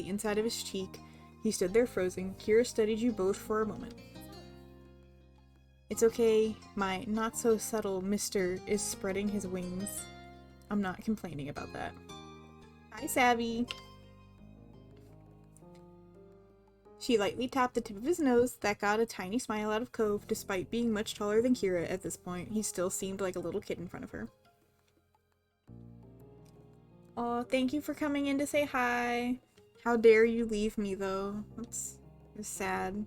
inside of his cheek. He stood there frozen. Kira studied you both for a moment. It's okay, my not-so-subtle mister is spreading his wings. I'm not complaining about that. Hi, Savvy! She lightly tapped the tip of his nose. That got a tiny smile out of Cove. Despite being much taller than Kira at this point, he still seemed like a little kid in front of her. Oh, thank you for coming in to say hi. How dare you leave me, though. It's sad.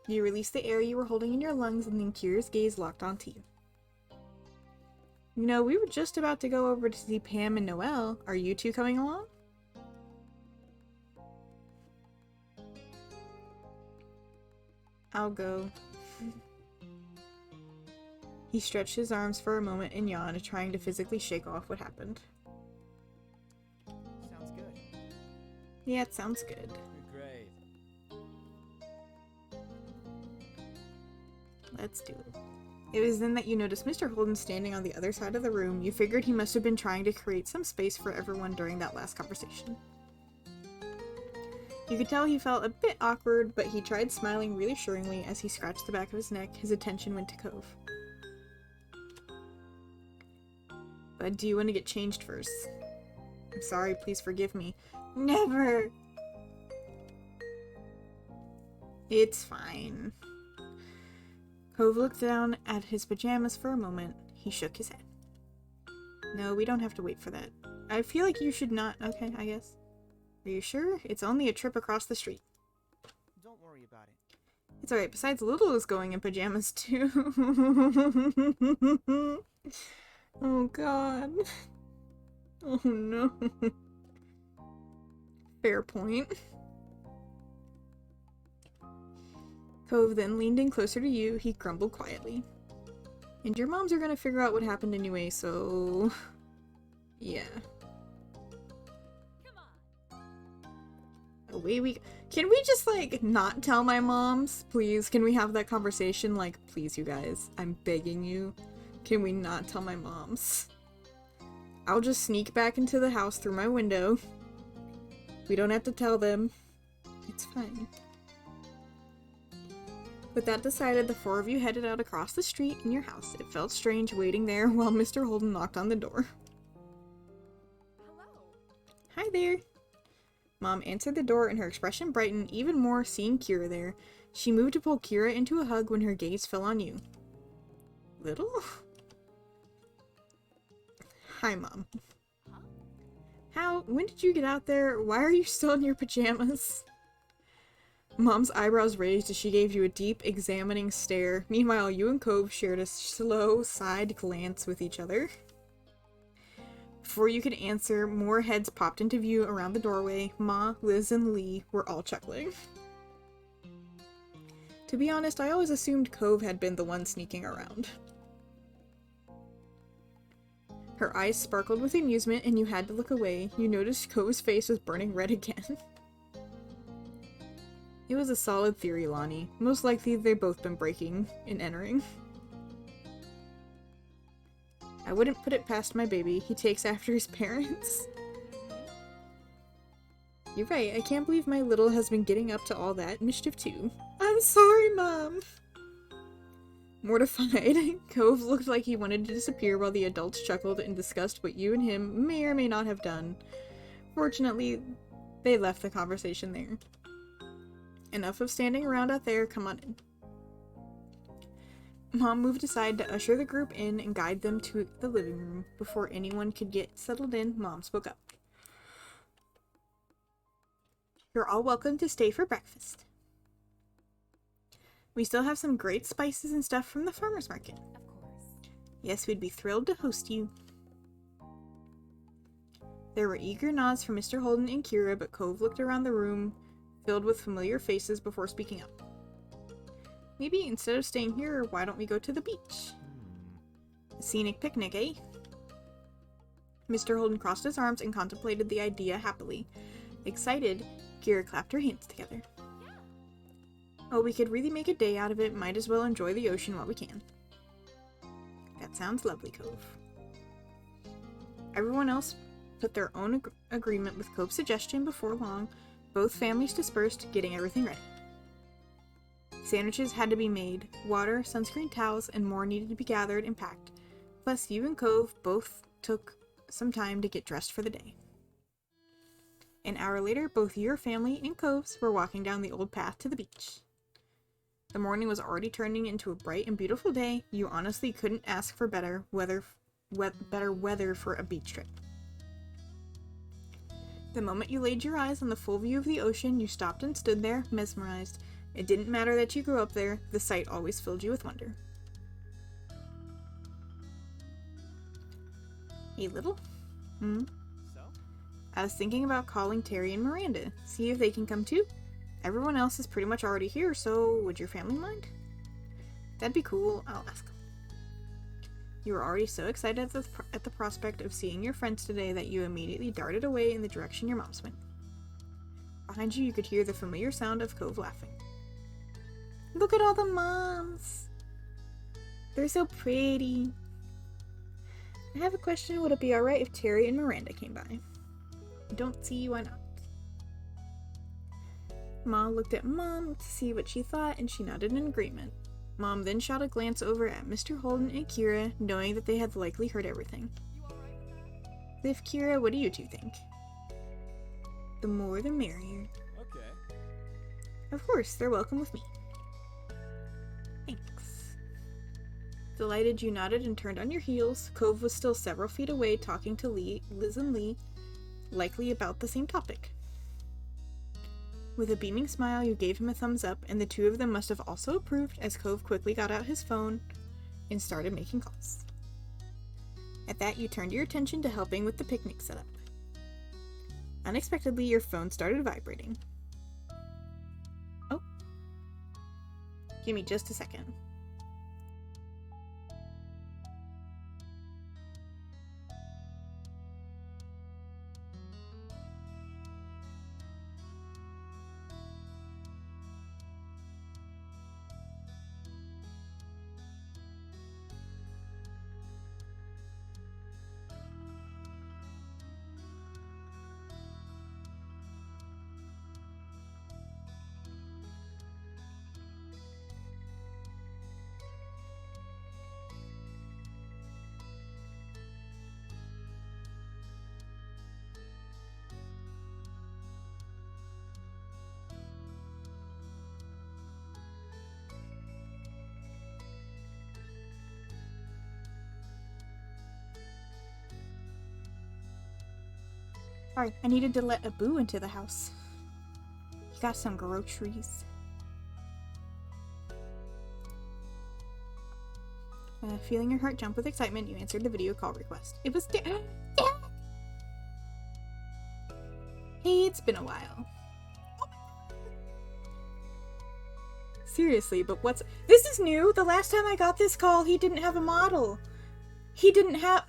You released the air you were holding in your lungs, and then Kira's gaze locked onto you. You know, we were just about to go over to see Pam and Noelle. Are you two coming along? I'll go. He stretched his arms for a moment and yawned, trying to physically shake off what happened. Sounds good. Yeah, it sounds good. Great. Let's do it. It was then that you noticed Mr. Holden standing on the other side of the room. You figured he must have been trying to create some space for everyone during that last conversation. You could tell he felt a bit awkward, but he tried smiling reassuringly as he scratched the back of his neck. His attention went to Cove. But do you want to get changed first? I'm sorry, please forgive me. Never! It's fine. Cove looked down at his pajamas for a moment. He shook his head. No, we don't have to wait for that. I feel like you should not... Okay, I guess. Are you sure? It's only a trip across the street. Don't worry about it. It's alright, besides Little is going in pajamas too. Oh god. Oh no. Fair point. Cove then leaned in closer to you. He grumbled quietly. And your moms are gonna figure out what happened anyway, so... yeah. Away we... Can we just, like, not tell my moms? Please, can we have that conversation? Like, please, you guys. I'm begging you. Can we not tell my moms? I'll just sneak back into the house through my window. We don't have to tell them. It's fine. With that decided, the four of you headed out across the street in your house. It felt strange waiting there while Mr. Holden knocked on the door. Hello. Hi there. Mom answered the door and her expression brightened even more seeing Kira there. She moved to pull Kira into a hug when her gaze fell on you. Little? Hi, Mom. Huh? How? When did you get out there? Why are you still in your pajamas? Mom's eyebrows raised as she gave you a deep, examining stare. Meanwhile, you and Cove shared a slow side glance with each other. Before you could answer, more heads popped into view around the doorway. Ma, Liz, and Lee were all chuckling. To be honest, I always assumed Cove had been the one sneaking around. Her eyes sparkled with amusement, and you had to look away. You noticed Cove's face was burning red again. It was a solid theory, Lonnie. Most likely they've both been breaking and entering. I wouldn't put it past my baby. He takes after his parents. You're right, I can't believe my little has been getting up to all that mischief too. I'm sorry, Mom! Mortified, Cove looked like he wanted to disappear while the adults chuckled and discussed what you and him may or may not have done. Fortunately, they left the conversation there. Enough of standing around out there, come on in. Mom moved aside to usher the group in and guide them to the living room. Before anyone could get settled in, Mom spoke up. You're all welcome to stay for breakfast. We still have some great spices and stuff from the farmer's market. Of course. Yes, we'd be thrilled to host you. There were eager nods from Mr. Holden and Kira, but Cove looked around the room, filled with familiar faces, before speaking up. Maybe instead of staying here, why don't we go to the beach? A scenic picnic, eh? Mr. Holden crossed his arms and contemplated the idea happily. Excited, Kira clapped her hands together. Oh, we could really make a day out of it. Might as well enjoy the ocean while we can. That sounds lovely, Cove. Everyone else put their own agreement with Cove's suggestion before long. Both families dispersed, getting everything ready. Sandwiches had to be made. Water, sunscreen towels, and more needed to be gathered and packed. Plus, you and Cove both took some time to get dressed for the day. An hour later, both your family and Cove's were walking down the old path to the beach. The morning was already turning into a bright and beautiful day. You honestly couldn't ask for better weather for a beach trip. The moment you laid your eyes on the full view of the ocean, you stopped and stood there, mesmerized. It didn't matter that you grew up there, the sight always filled you with wonder. Hey, little? So? I was thinking about calling Terry and Miranda, see if they can come too. Everyone else is pretty much already here, so would your family mind? That'd be cool, I'll ask them. You were already so excited at the prospect of seeing your friends today that you immediately darted away in the direction your moms went. Behind you, you could hear the familiar sound of Cove laughing. Look at all the moms! They're so pretty. I have a question. Would it be alright if Terry and Miranda came by? I don't see why not. Mom looked at Mom to see what she thought, and she nodded in agreement. Mom then shot a glance over at Mr. Holden and Kira, knowing that they had likely heard everything. Liv, Kira, what do you two think? The more the merrier. Okay. Of course, they're welcome with me. Thanks. Delighted, you nodded and turned on your heels. Cove was still several feet away talking to Liz and Lee, likely about the same topic. With a beaming smile, you gave him a thumbs up, and the two of them must have also approved as Cove quickly got out his phone and started making calls. At that, you turned your attention to helping with the picnic setup. Unexpectedly, your phone started vibrating. Oh. Give me just a second. Sorry, I needed to let Abu into the house. He got some groceries. Feeling your heart jump with excitement, you answered the video call request. It was Dad! Hey, it's been a while. Seriously, but this is new! The last time I got this call, he didn't have a model. He didn't have...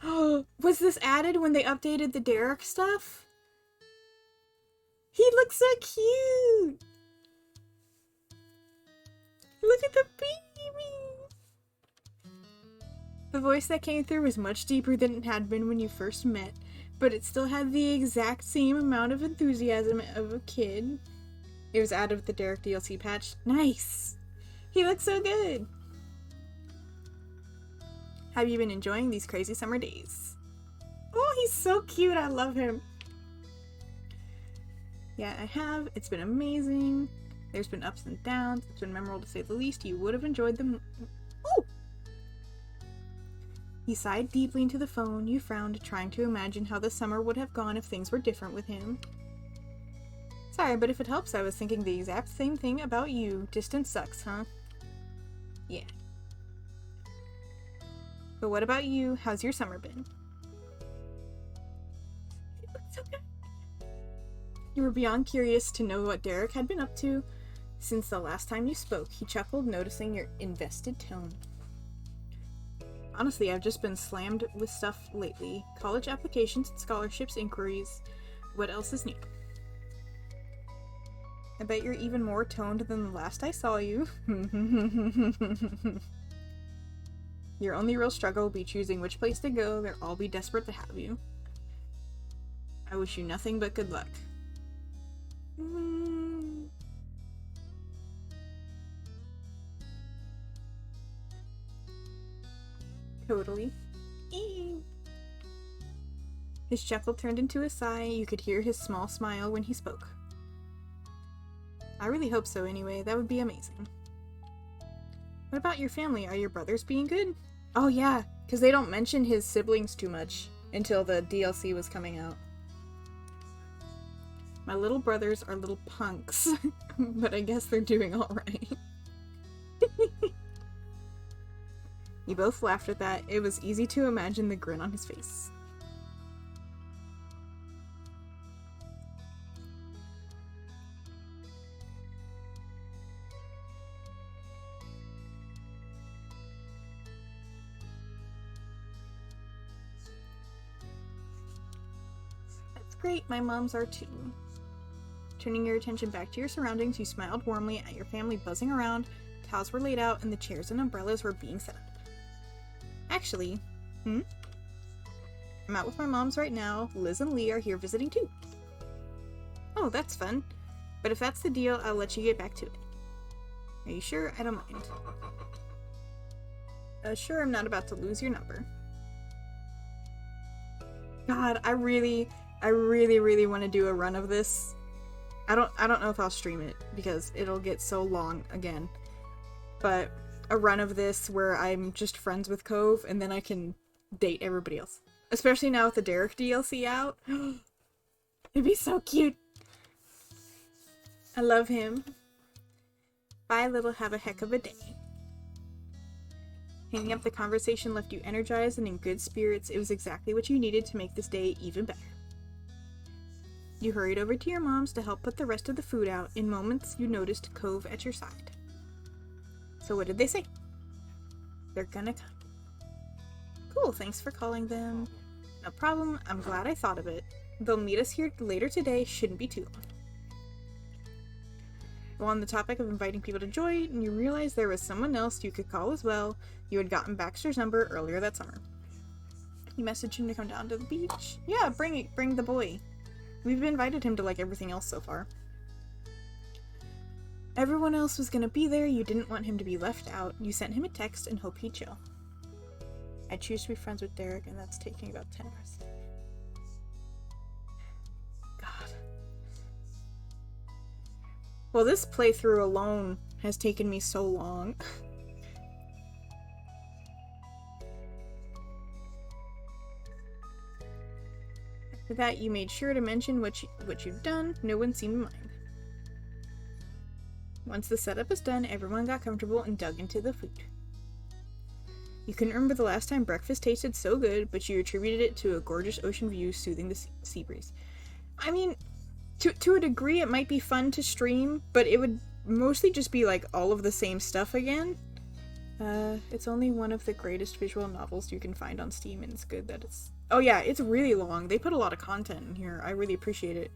was this added when they updated the Derek stuff? He looks so cute! Look at the baby! The voice that came through was much deeper than it had been when you first met, but it still had the exact same amount of enthusiasm of a kid. It was added with the Derek DLC patch. Nice! He looks so good! Have you been enjoying these crazy summer days? Oh, he's so cute! I love him! Yeah, I have. It's been amazing. There's been ups and downs. It's been memorable to say the least. You would have enjoyed them. Oh! He sighed deeply into the phone. You frowned, trying to imagine how the summer would have gone if things were different with him. Sorry, but if it helps, I was thinking the exact same thing about you. Distance sucks, huh? Yeah. But what about you? How's your summer been? It looks so good. You were beyond curious to know what Derek had been up to since the last time you spoke. He chuckled, noticing your invested tone. Honestly, I've just been slammed with stuff lately. College applications and scholarships inquiries. What else is new? I bet you're even more toned than the last I saw you. Your only real struggle will be choosing which place to go. They'll all be desperate to have you. I wish you nothing but good luck. Totally. His chuckle turned into a sigh. You could hear his small smile when he spoke. I really hope so anyway. That would be amazing. What about your family? Are your brothers being good? Oh yeah, because they don't mention his siblings too much until the DLC was coming out. My little brothers are little punks, but I guess they're doing alright. You both laughed at that. It was easy to imagine the grin on his face. That's great, my moms are too. Turning your attention back to your surroundings, you smiled warmly at your family buzzing around. Towels were laid out and the chairs and umbrellas were being set up. Actually, I'm out with my moms right now. Liz and Lee are here visiting too. Oh, that's fun. But if that's the deal, I'll let you get back to it. Are you sure? I don't mind. Sure, I'm not about to lose your number. God, I really want to do a run of this. I don't know if I'll stream it because it'll get so long again. But a run of this where I'm just friends with Cove and then I can date everybody else. Especially now with the Derek DLC out. It'd be so cute. I love him. Bye, little, have a heck of a day. Hanging up the conversation left you energized and in good spirits. It was exactly what you needed to make this day even better. You hurried over to your mom's to help put the rest of the food out. In moments, you noticed Cove at your side. So what did they say? They're gonna come. Cool, thanks for calling them. No problem, I'm glad I thought of it. They'll meet us here later today, shouldn't be too long. Well, on the topic of inviting people to join, you realized there was someone else you could call as well. You had gotten Baxter's number earlier that summer. You messaged him to come down to the beach. Yeah, bring the boy. We've invited him to like everything else so far. Everyone else was gonna be there, you didn't want him to be left out. You sent him a text and hope he'd chill. I choose to be friends with Derek, and that's taking about 10 hours. God. Well, this playthrough alone has taken me so long. After that, you made sure to mention what you've done. No one seemed to mind. Once the setup was done, everyone got comfortable and dug into the food. You couldn't remember the last time breakfast tasted so good, but you attributed it to a gorgeous ocean view soothing the sea breeze. I mean, to a degree it might be fun to stream, but it would mostly just be like all of the same stuff again. It's only one of the greatest visual novels you can find on Steam, and it's good that it's... Oh yeah, it's really long. They put a lot of content in here. I really appreciate it.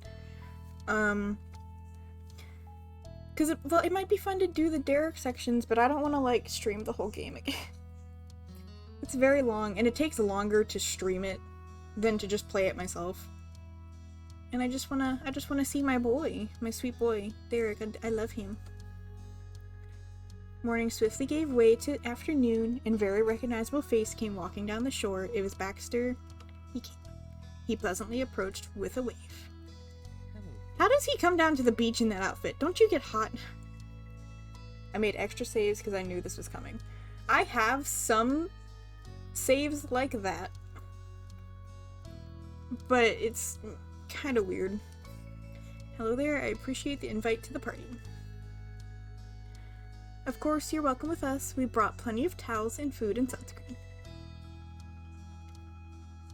Because it might be fun to do the Derek sections, but I don't want to, like, stream the whole game again. It's very long, and it takes longer to stream it than to just play it myself. And I just wanna see my boy, my sweet boy, Derek. I love him. Morning swiftly gave way to afternoon, and a very recognizable face came walking down the shore. It was Baxter. He pleasantly approached with a wave. How does he come down to the beach in that outfit? Don't you get hot? I made extra saves because I knew this was coming. I have some saves like that, but it's kind of weird. Hello there, I appreciate the invite to the party. Of course, you're welcome with us. We brought plenty of towels and food and sunscreen.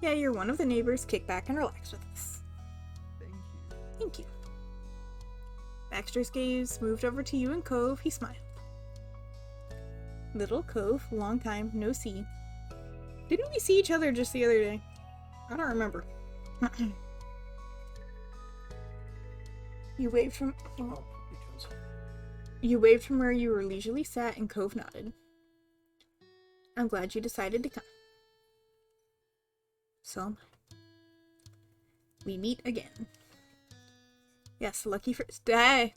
Yeah, you're one of the neighbors. Kick back and relax with us. Thank you. Baxter's gaze moved over to you and Cove. He smiled. Little Cove, long time, no see. Didn't we see each other just the other day? I don't remember. You waved from... You waved from where you were leisurely sat, and Cove nodded. I'm glad you decided to come. So am I. We meet again. Yes, lucky first. Hey!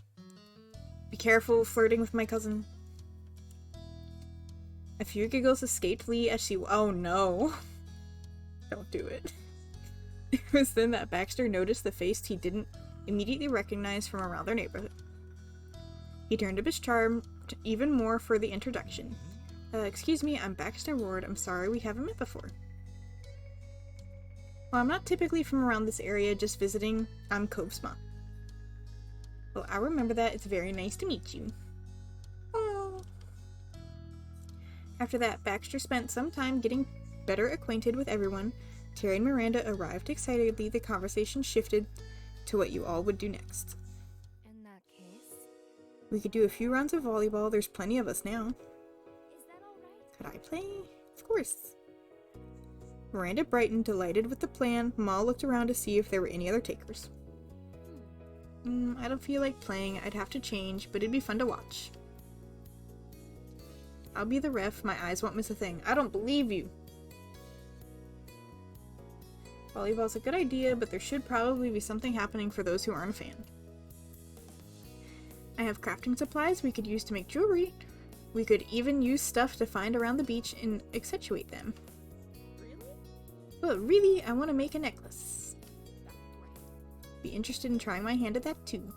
Be careful flirting with my cousin. A few giggles escaped Lee as she. Oh no! Don't do it. It was then that Baxter noticed the face he didn't immediately recognize from around their neighborhood. He turned up his charm even more for the introduction. Excuse me, I'm Baxter Ward. I'm sorry we haven't met before. Well, I'm not typically from around this area, just visiting. I'm Cove's mom. Well, I remember that. It's very nice to meet you. Oh. After that, Baxter spent some time getting better acquainted with everyone. Terry and Miranda arrived excitedly. The conversation shifted to what you all would do next. In that case, We could do a few rounds of volleyball. There's plenty of us now. is that all right? Could I play? Of course. Miranda brightened, delighted with the plan. Ma looked around to see if there were any other takers. I don't feel like playing. I'd have to change, but it'd be fun to watch. I'll be the ref. My eyes won't miss a thing. I don't believe you. Volleyball's a good idea, but there should probably be something happening for those who aren't a fan. I have crafting supplies we could use to make jewelry. We could even use stuff to find around the beach and accentuate them. Really? But really, I want to make a necklace. That's right. Be interested in trying my hand at that too.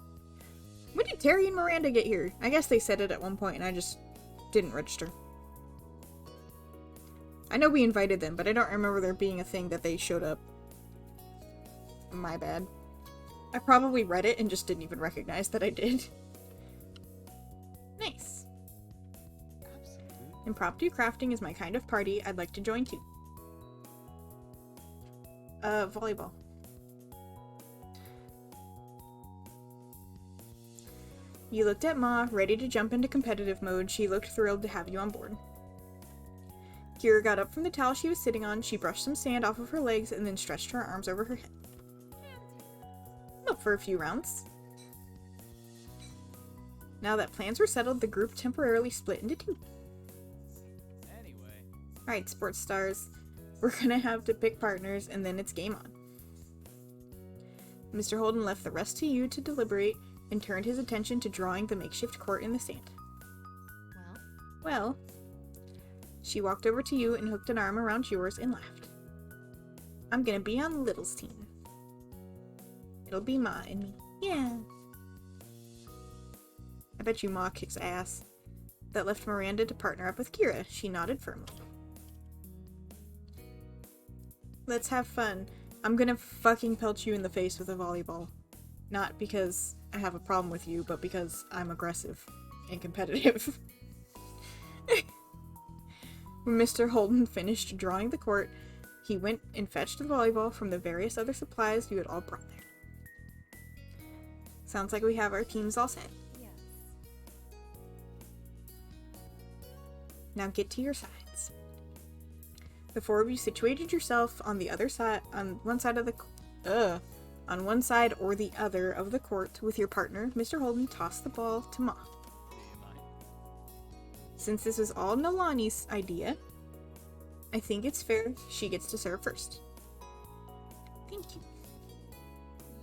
When did Terry and Miranda get here? I guess they said it at one point and I just didn't register. I know we invited them, but I don't remember there being a thing that they showed up. My bad. I probably read it and just didn't even recognize that I did. Nice. Absolutely. Impromptu crafting is my kind of party. I'd like to join too. Volleyball. You looked at Ma, ready to jump into competitive mode. She looked thrilled to have you on board. Kira got up from the towel she was sitting on. She brushed some sand off of her legs and then stretched her arms over her head. Up for a few rounds. Now that plans were settled, the group temporarily split into two. Anyway. Alright, sports stars. We're gonna have to pick partners and then it's game on. Mr. Holden left the rest to you to deliberate and turned his attention to drawing the makeshift court in the sand. Well, she walked over to you and hooked an arm around yours and laughed. I'm gonna be on Little's team. It'll be Ma and me. Yeah. I bet you Ma kicks ass. That left Miranda to partner up with Kira. She nodded firmly. Let's have fun. I'm gonna fucking pelt you in the face with a volleyball. Not because I have a problem with you, but because I'm aggressive and competitive. When Mr. Holden finished drawing the court, he went and fetched the volleyball from the various other supplies you had all brought there. Sounds like we have our teams all set. Yes. Now get to your sides. The four of you situated yourself on the other side, on one side or the other of the court with your partner. Mr. Holden tossed the ball to Ma. Since this was all Nalani's idea, I think it's fair she gets to serve first. Thank you.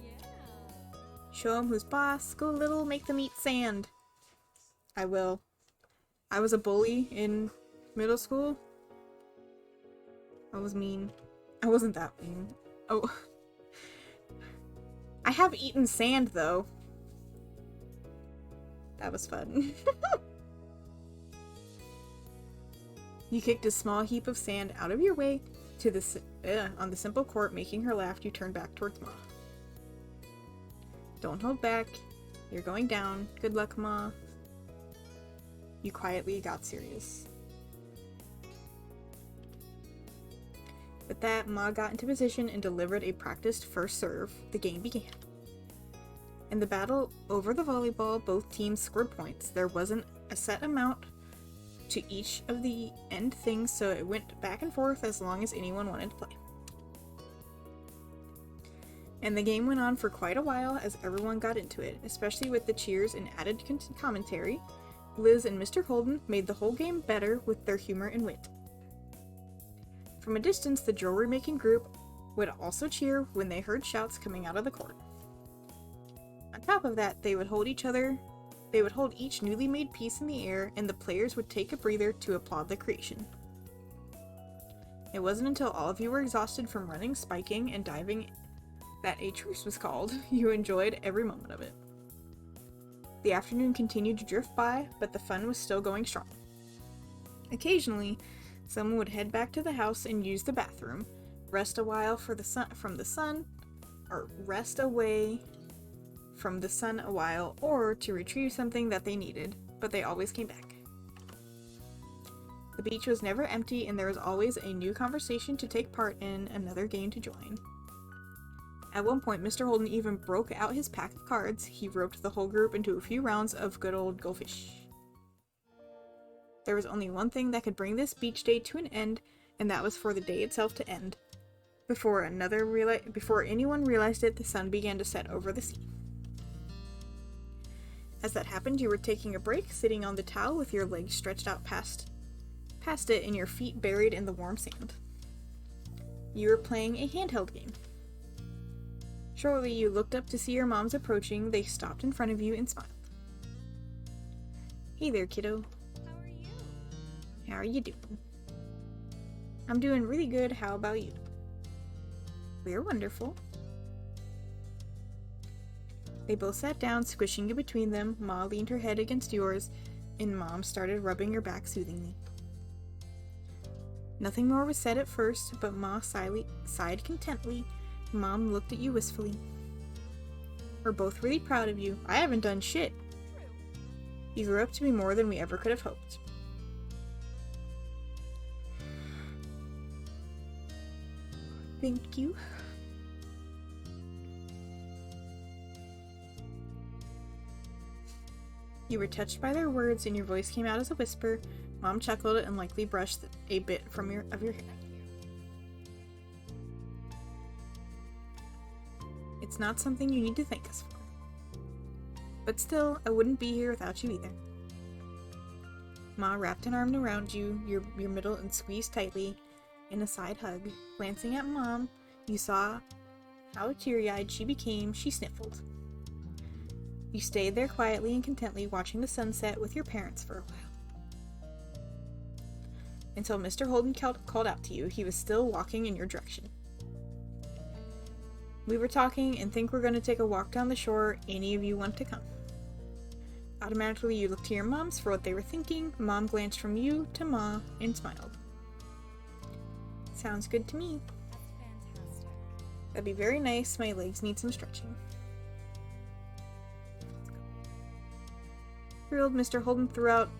Yeah. Show 'em who's boss. Go little, make them eat sand. I will. I was a bully in middle school. I was mean. I wasn't that mean. Oh. I have eaten sand, though. That was fun. You kicked a small heap of sand out of your way to the on the simple court, making her laugh. You turned back towards Ma. Don't hold back. You're going down. Good luck, Ma. You quietly got serious. With that, Ma got into position and delivered a practiced first serve. The game began. In the battle over the volleyball, both teams scored points. There wasn't a set amount to each of the end things, so it went back and forth as long as anyone wanted to play. And the game went on for quite a while as everyone got into it, especially with the cheers and added commentary. Liz and Mr. Holden made the whole game better with their humor and wit. From a distance, the jewelry-making group would also cheer when they heard shouts coming out of the court. On top of that, they would hold each newly made piece in the air, and the players would take a breather to applaud the creation. It wasn't until all of you were exhausted from running, spiking, and diving that a truce was called. You enjoyed every moment of it. The afternoon continued to drift by, but the fun was still going strong. Occasionally, someone would head back to the house and use the bathroom, rest away from the sun a while, or to retrieve something that they needed, but they always came back. The beach was never empty, and there was always a new conversation to take part in, another game to join. At one point, Mr. Holden even broke out his pack of cards. He roped the whole group into a few rounds of good old goldfish. There was only one thing that could bring this beach day to an end, and that was for the day itself to end. Before anyone realized it, the sun began to set over the sea. As that happened, you were taking a break, sitting on the towel with your legs stretched out past it and your feet buried in the warm sand. You were playing a handheld game. Shortly, you looked up to see your moms approaching. They stopped in front of you and smiled. Hey there, kiddo. How are you? How are you doing? I'm doing really good. How about you? We're wonderful. They both sat down, squishing you between them. Ma leaned her head against yours, and Mom started rubbing your back soothingly. Nothing more was said at first, but Ma sighed contently. Mom looked at you wistfully. We're both really proud of you. I haven't done shit. True. You grew up to be more than we ever could have hoped. Thank you. You were touched by their words, and your voice came out as a whisper. Mom chuckled and likely brushed a bit of your hair. It's not something you need to thank us for. But still, I wouldn't be here without you either. Ma wrapped an arm around you, your middle, and squeezed tightly in a side hug. Glancing at Mom, you saw how teary-eyed she became. She sniffled. You stayed there quietly and contently, watching the sunset with your parents for a while. Until Mr. Holden called out to you. He was still walking in your direction. We were talking and think we're going to take a walk down the shore. Any of you want to come? Automatically, you looked to your moms for what they were thinking. Mom glanced from you to Ma and smiled. Sounds good to me. That's fantastic. That'd be very nice. My legs need some stretching. Thrilled, Mr. Holden threw out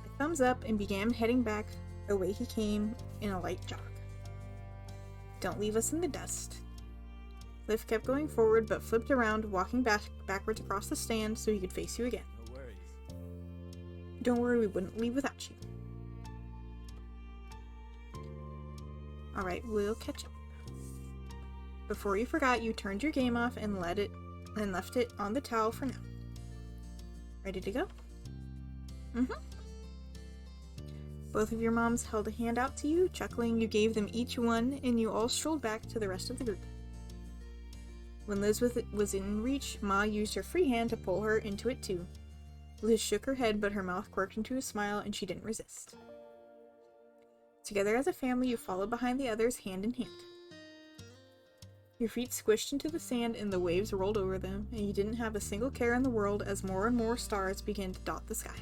a thumbs up and began heading back the way he came in a light jog. Don't leave us in the dust. Liv kept going forward but flipped around, walking backwards across the stand so he could face you again. No worries. Don't worry, we wouldn't leave without you. Alright, we'll catch up. Before you forgot, you turned your game off and left it on the towel for now. Ready to go? Both of your moms held a hand out to you. Chuckling, you gave them each one, and you all strolled back to the rest of the group. When Liz was in reach, Ma used her free hand to pull her into it too. Liz shook her head, but her mouth quirked into a smile, and she didn't resist. Together as a family, you followed behind the others, hand in hand. Your feet squished into the sand and the waves rolled over them, and you didn't have a single care in the world as more and more stars began to dot the sky.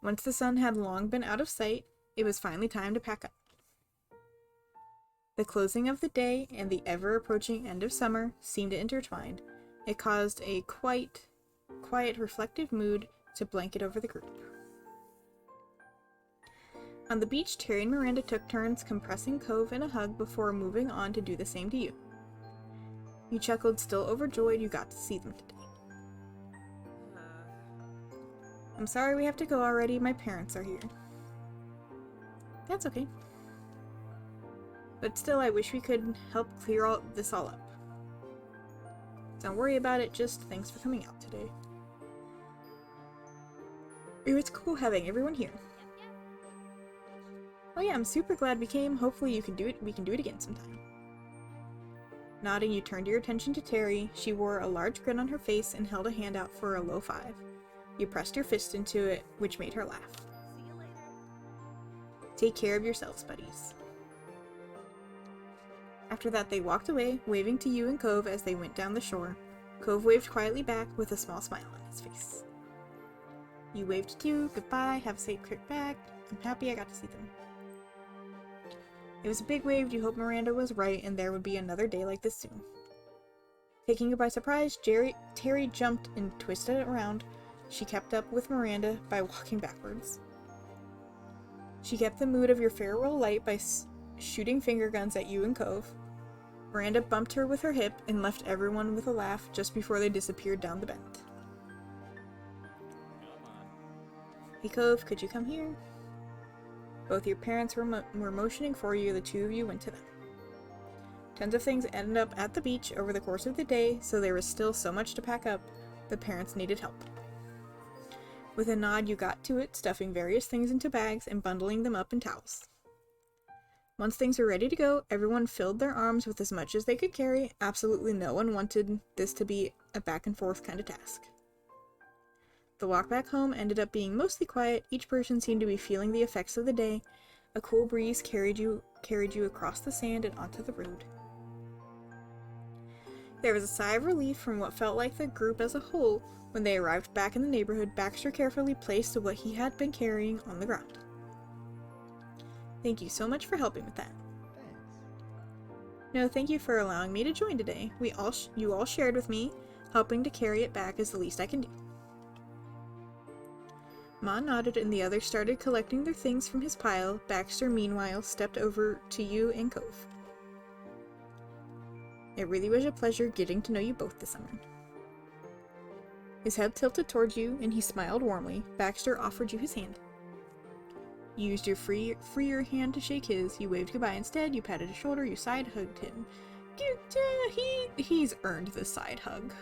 Once the sun had long been out of sight, it was finally time to pack up. The closing of the day and the ever-approaching end of summer seemed intertwined. It caused a quiet, reflective mood to blanket over the group. On the beach, Terry and Miranda took turns compressing Cove in a hug before moving on to do the same to you. You chuckled, still overjoyed you got to see them today. I'm sorry we have to go already. My parents are here. That's okay. But still, I wish we could help clear all this all up. Don't worry about it, just thanks for coming out today. It was cool having everyone here. Oh yeah, I'm super glad we came. Hopefully we can do it again sometime. Nodding, you turned your attention to Terry. She wore a large grin on her face and held a hand out for a low five. You pressed your fist into it, which made her laugh. See you later. Take care of yourselves, buddies. After that, they walked away, waving to you and Cove as they went down the shore. Cove waved quietly back with a small smile on his face. You waved too. Goodbye. Have a safe trip back. I'm happy I got to see them. It was a big wave. You hoped Miranda was right and there would be another day like this soon. Taking you by surprise, Terry jumped and twisted it around. She kept up with Miranda by walking backwards. She kept the mood of your farewell light by shooting finger guns at you and Cove. Miranda bumped her with her hip and left everyone with a laugh just before they disappeared down the bend. Hey Cove, could you come here? Both your parents were motioning for you, the two of you went to them. Tons of things ended up at the beach over the course of the day, so there was still so much to pack up, the parents needed help. With a nod, you got to it, stuffing various things into bags and bundling them up in towels. Once things were ready to go, everyone filled their arms with as much as they could carry. Absolutely no one wanted this to be a back and forth kind of task. The walk back home ended up being mostly quiet. Each person seemed to be feeling the effects of the day. A cool breeze carried you across the sand and onto the road. There was a sigh of relief from what felt like the group as a whole. When they arrived back in the neighborhood, Baxter carefully placed what he had been carrying on the ground. Thank you so much for helping with that. Thanks. No, thank you for allowing me to join today. You all shared with me. Helping to carry it back is the least I can do. Ma nodded and the others started collecting their things from his pile. Baxter, meanwhile, stepped over to you and Cove. It really was a pleasure getting to know you both this summer. His head tilted towards you, and he smiled warmly. Baxter offered you his hand. You used your freer hand to shake his. You waved goodbye instead. You patted his shoulder. You side-hugged him. He's earned the side hug.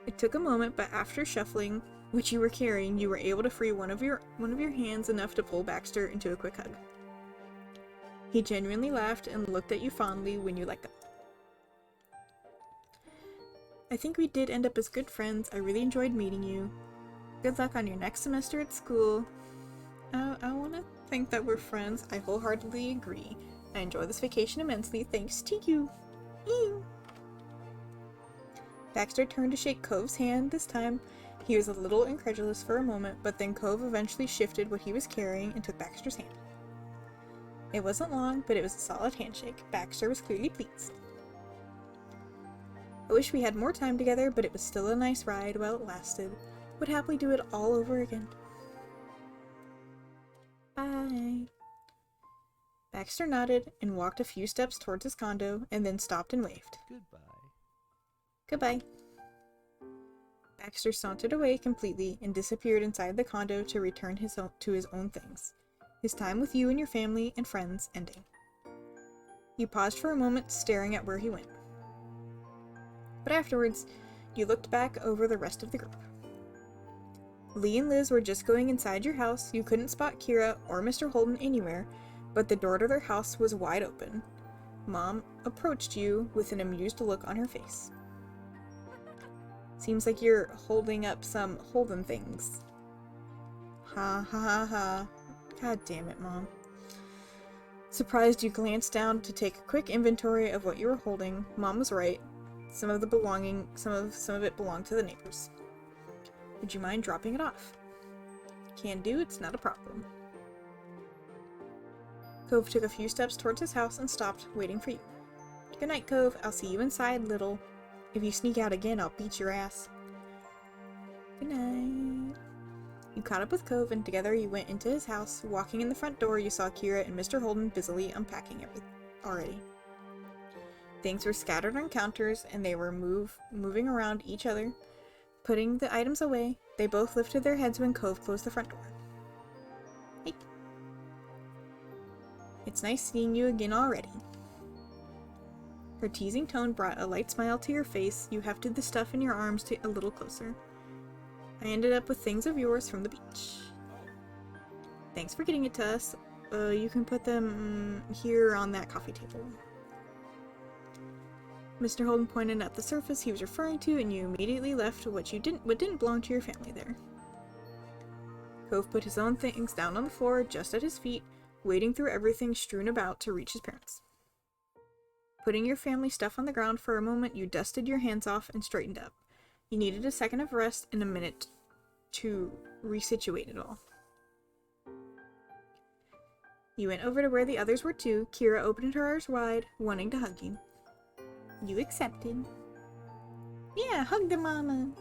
It took a moment, but after shuffling, which you were carrying, you were able to free one of your hands enough to pull Baxter into a quick hug. He genuinely laughed and looked at you fondly when you let go. I think we did end up as good friends. I really enjoyed meeting you. Good luck on your next semester at school. I want to think that we're friends. I wholeheartedly agree. I enjoy this vacation immensely thanks to you. Ew. Baxter turned to shake Cove's hand this time. He was a little incredulous for a moment, but then Cove eventually shifted what he was carrying and took Baxter's hand. It wasn't long, but it was a solid handshake. Baxter was clearly pleased. I wish we had more time together, but it was still a nice ride while it lasted. Would happily do it all over again. Bye. Baxter nodded and walked a few steps towards his condo, and then stopped and waved. Goodbye. Goodbye. Baxter sauntered away completely and disappeared inside the condo to return to his own things. His time with you and your family and friends ending. You paused for a moment, staring at where he went. But afterwards, you looked back over the rest of the group. Lee and Liz were just going inside your house. You couldn't spot Kira or Mr. Holden anywhere, but the door to their house was wide open. Mom approached you with an amused look on her face. Seems like you're holding up some Holden things. Ha ha ha ha. God damn it, Mom. Surprised, you glanced down to take a quick inventory of what you were holding. Mom was right. Some of it belonged to the neighbors. Would you mind dropping it off? Can do, it's not a problem. Cove took a few steps towards his house and stopped, waiting for you. Good night, Cove. I'll see you inside, little. If you sneak out again, I'll beat your ass. Good night. You caught up with Cove, and together you went into his house. Walking in the front door, you saw Kira and Mr. Holden busily unpacking everything already. Things were scattered on counters, and they were moving around each other, putting the items away. They both lifted their heads when Cove closed the front door. Hey. It's nice seeing you again already. Her teasing tone brought a light smile to your face. You hefted the stuff in your arms a little closer. I ended up with things of yours from the beach. Thanks for getting it to us. You can put them here on that coffee table. Mr. Holden pointed at the surface he was referring to, and you immediately left what didn't belong to your family there. Cove put his own things down on the floor just at his feet, wading through everything strewn about to reach his parents. Putting your family stuff on the ground for a moment, you dusted your hands off and straightened up. You needed a second of rest and a minute to resituate it all. You went over to where the others were too. Kira opened her arms wide, wanting to hug you. You accepted. Yeah, hug the mama.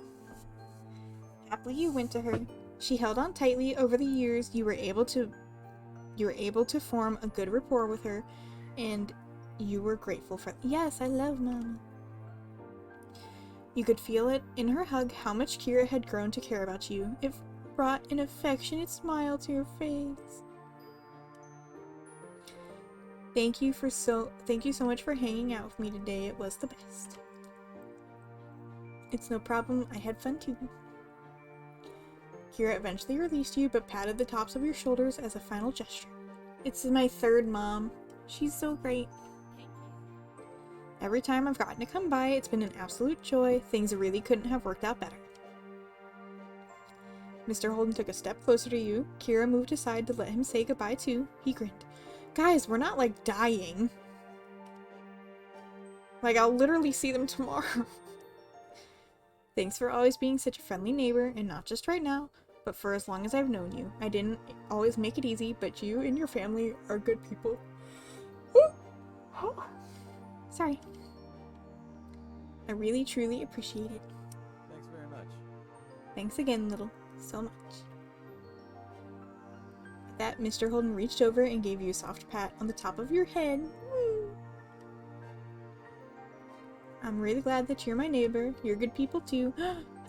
Happily you went to her. She held on tightly. Over the years, you were able to form a good rapport with her, and you were grateful for. Yes, I love mama. You could feel it in her hug how much Kira had grown to care about you. It brought an affectionate smile to your face. Thank you so much for hanging out with me today. It was the best. It's no problem. I had fun too. Kira eventually released you, but patted the tops of your shoulders as a final gesture. It's my third mom. She's so great. Every time I've gotten to come by, it's been an absolute joy. Things really couldn't have worked out better. Mr. Holden took a step closer to you. Kira moved aside to let him say goodbye too. He grinned. Guys, we're not like dying. Like, I'll literally see them tomorrow. Thanks for always being such a friendly neighbor, and not just right now, but for as long as I've known you. I didn't always make it easy, but you and your family are good people. Sorry. I really, truly appreciate it. Thanks very much. Thanks again, little. So much. At that, Mr. Holden reached over and gave you a soft pat on the top of your head. I'm really glad that you're my neighbor. You're good people too.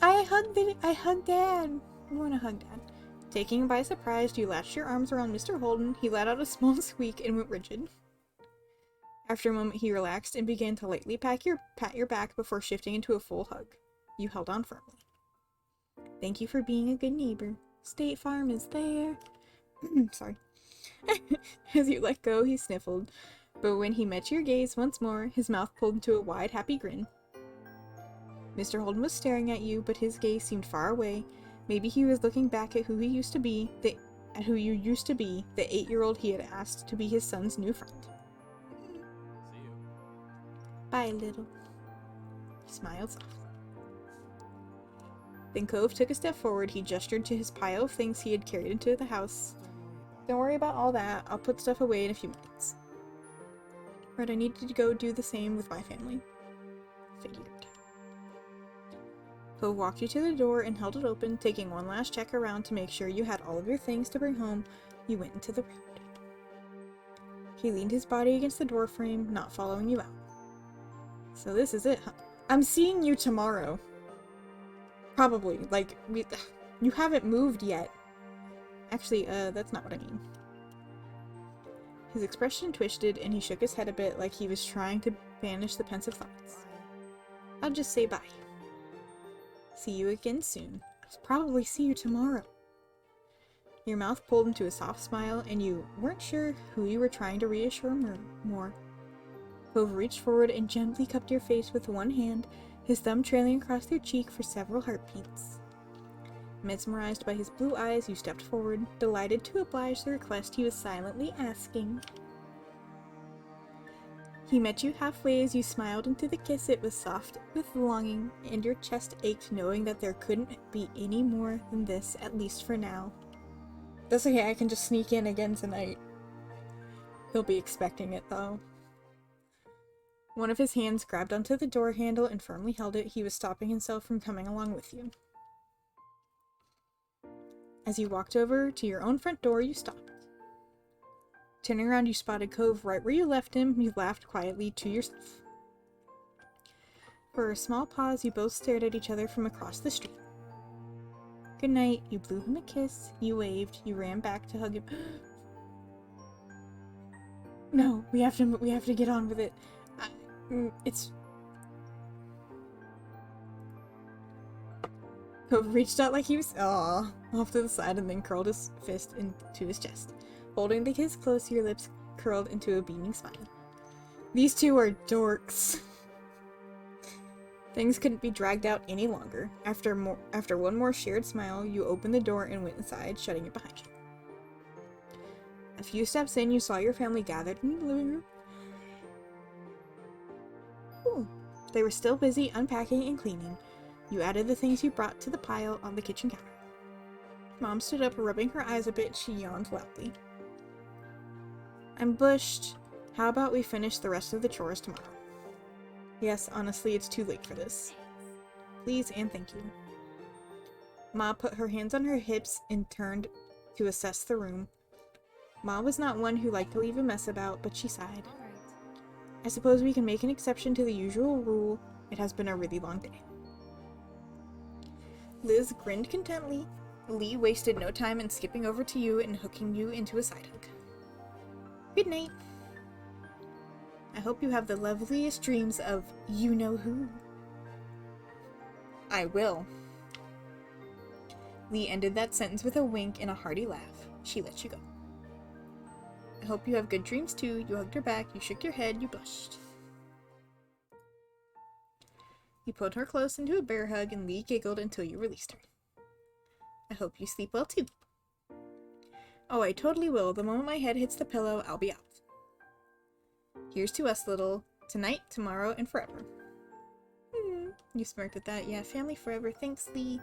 I hugged Dad. I want to hug Dad. Taking him by surprise, you latched your arms around Mr. Holden. He let out a small squeak and went rigid. After a moment, he relaxed and began to lightly pat your back before shifting into a full hug. You held on firmly. Thank you for being a good neighbor. State Farm is there. Sorry. As you let go, he sniffled. But when he met your gaze once more, his mouth pulled into a wide, happy grin. Mr. Holden was staring at you, but his gaze seemed far away. Maybe he was looking back at who you used to be, the 8-year-old he had asked to be his son's new friend. See you. Bye, little. He smiled softly. Then Cove took a step forward. He gestured to his pile of things he had carried into the house. Don't worry about all that. I'll put stuff away in a few minutes. But I needed to go do the same with my family. Figured. Cove walked you to the door and held it open, taking one last check around to make sure you had all of your things to bring home. You went into the room. He leaned his body against the door frame, not following you out. So this is it, huh? I'm seeing you tomorrow. Probably. Like, you haven't moved yet. Actually, that's not what I mean. His expression twisted, and he shook his head a bit like he was trying to banish the pensive thoughts. I'll just say bye. See you again soon. I'll probably see you tomorrow. Your mouth pulled into a soft smile, and you weren't sure who you were trying to reassure more. Cove reached forward and gently cupped your face with one hand, his thumb trailing across your cheek for several heartbeats. Mesmerized by his blue eyes, you stepped forward, delighted to oblige the request he was silently asking. He met you halfway as you smiled into the kiss. It was soft with longing, and your chest ached knowing that there couldn't be any more than this, at least for now. That's okay, I can just sneak in again tonight. He'll be expecting it, though. One of his hands grabbed onto the door handle and firmly held it. He was stopping himself from coming along with you. As you walked over to your own front door, you stopped. Turning around, you spotted Cove right where you left him. You laughed quietly to yourself. For a small pause, you both stared at each other from across the street. Good night. You blew him a kiss. You waved. You ran back to hug him. No, we have to get on with it. It's... Hope reached out like he was off to the side and then curled his fist into his chest. Holding the kiss close, your lips curled into a beaming smile. These two are dorks. Things couldn't be dragged out any longer. After one more shared smile, you opened the door and went inside, shutting it behind you. A few steps in, you saw your family gathered in the living room. Ooh. They were still busy unpacking and cleaning. You added the things you brought to the pile on the kitchen counter. Mom stood up, rubbing her eyes a bit. She yawned loudly. I'm bushed. How about we finish the rest of the chores tomorrow? Yes, honestly, it's too late for this. Please and thank you. Ma put her hands on her hips and turned to assess the room. Ma was not one who liked to leave a mess about, but she sighed. All right. I suppose we can make an exception to the usual rule. It has been a really long day. Liz grinned contently. Lee wasted no time in skipping over to you and hooking you into a side hug. Good night. I hope you have the loveliest dreams of you-know-who. I will. Lee ended that sentence with a wink and a hearty laugh. She let you go. I hope you have good dreams too. You hugged her back, you shook your head, you blushed. You pulled her close into a bear hug and Lee giggled until you released her. I hope you sleep well too. Oh, I totally will. The moment my head hits the pillow, I'll be out. Here's to us, little. Tonight, tomorrow, and forever. You smirked at that. Yeah, family forever. Thanks, Lee.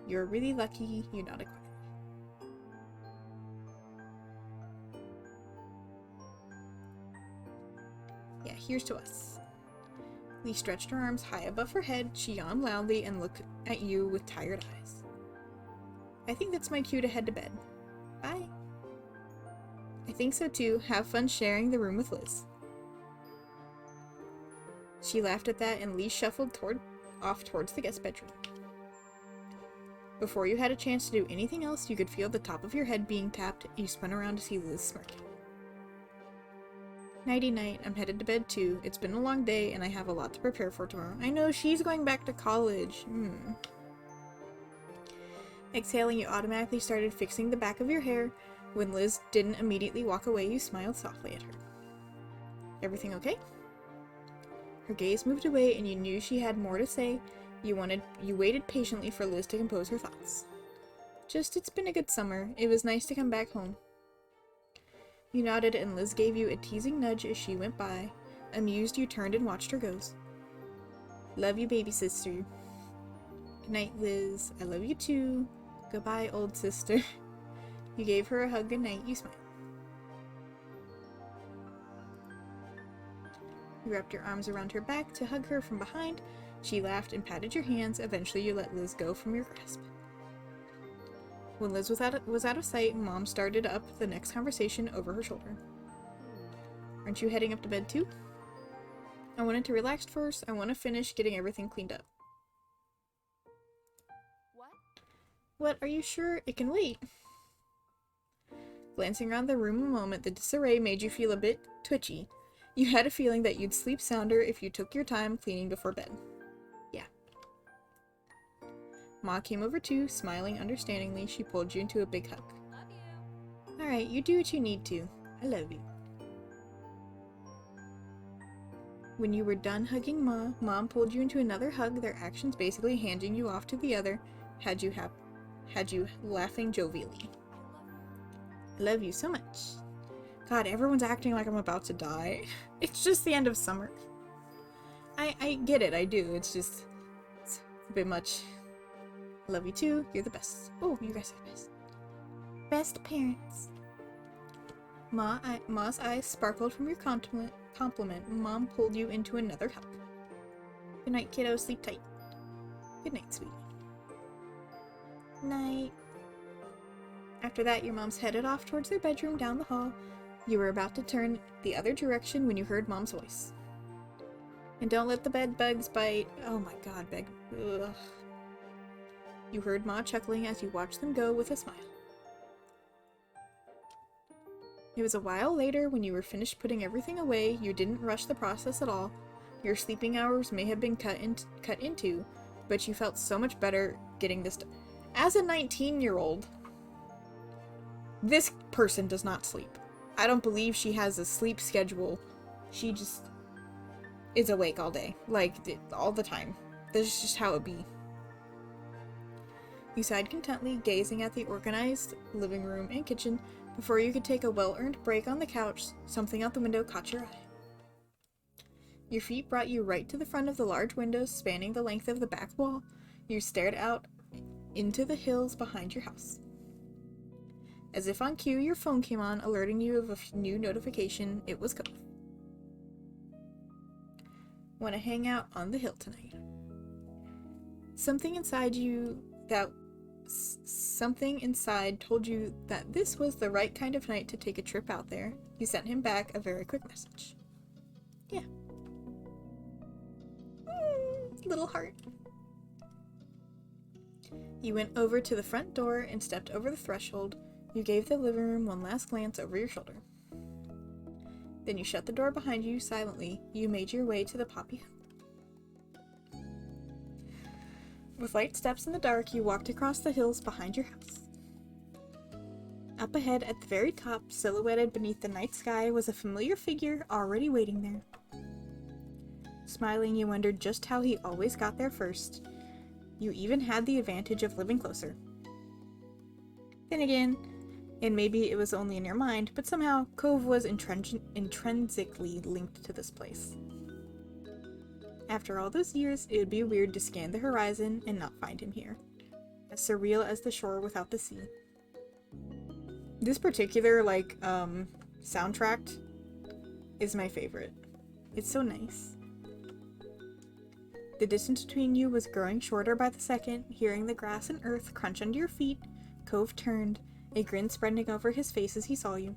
You're really lucky you nodded quietly. Yeah, here's to us. Lee stretched her arms high above her head. She yawned loudly and looked at you with tired eyes. I think that's my cue to head to bed. Bye. I think so too. Have fun sharing the room with Liz. She laughed at that and Lee shuffled off towards the guest bedroom. Before you had a chance to do anything else, you could feel the top of your head being tapped. You spun around to see Liz smirking. Nighty-night. I'm headed to bed too. It's been a long day and I have a lot to prepare for tomorrow. I know, she's going back to college. Exhaling, you automatically started fixing the back of your hair. When Liz didn't immediately walk away, you smiled softly at her. Everything okay? Her gaze moved away and you knew she had more to say. You waited patiently for Liz to compose her thoughts. It's been a good summer. It was nice to come back home. You nodded and Liz gave you a teasing nudge as she went by. Amused, you turned and watched her goes. Love you, baby sister. Good night, Liz. I love you too. Goodbye, old sister. You gave her a hug goodnight. You smiled. You wrapped your arms around her back to hug her from behind. She laughed and patted your hands. Eventually, you let Liz go from your grasp. When Liz was out of sight, Mom started up the next conversation over her shoulder. Aren't you heading up to bed too? I wanted to relax first. I want to finish getting everything cleaned up. What? Are you sure? It can wait. Glancing around the room a moment, the disarray made you feel a bit twitchy. You had a feeling that you'd sleep sounder if you took your time cleaning before bed. Yeah. Ma came over too, smiling understandingly. She pulled you into a big hug. Love you. Alright, you do what you need to. I love you. When you were done hugging Ma, Mom pulled you into another hug, their actions basically handing you off to the other, had you laughing jovially. I love you so much. God, everyone's acting like I'm about to die. It's just the end of summer. I get it, I do. It's a bit much. I love you too. You're the best. Oh, you guys are the best. Best parents. Ma's eyes sparkled from your compliment. Mom pulled you into another hug. Good night, kiddo. Sleep tight. Good night, sweetie. Night. After that, your moms headed off towards their bedroom down the hall. You were about to turn the other direction when you heard Mom's voice. And don't let the bed bugs bite. Oh my god, ugh. You heard Ma chuckling as you watched them go with a smile. It was a while later when you were finished putting everything away. You didn't rush the process at all. Your sleeping hours may have been cut into, but you felt so much better getting this done. As a 19-year-old, this person does not sleep. I don't believe she has a sleep schedule. She just is awake all day. Like, all the time. That's just how it be. You sighed contently, gazing at the organized living room and kitchen. Before you could take a well-earned break on the couch, something out the window caught your eye. Your feet brought you right to the front of the large windows spanning the length of the back wall. You stared out into the hills behind your house. As if on cue, your phone came on, alerting you of a new notification. It was Cove. Want to hang out on the hill tonight. Something inside told you that this was the right kind of night to take a trip out there. You sent him back a very quick message. Yeah. Little heart. You went over to the front door and stepped over the threshold. You gave the living room one last glance over your shoulder. Then you shut the door behind you silently. You made your way to the poppy hill. With light steps in the dark, you walked across the hills behind your house. Up ahead, at the very top, silhouetted beneath the night sky, was a familiar figure already waiting there. Smiling, you wondered just how he always got there first. You even had the advantage of living closer. Then again, and maybe it was only in your mind, but somehow Cove was intrinsically linked to this place. After all those years, it would be weird to scan the horizon and not find him here. As surreal as the shore without the sea. This particular, soundtrack is my favorite. It's so nice. The distance between you was growing shorter by the second. Hearing the grass and earth crunch under your feet, Cove turned, a grin spreading over his face as he saw you.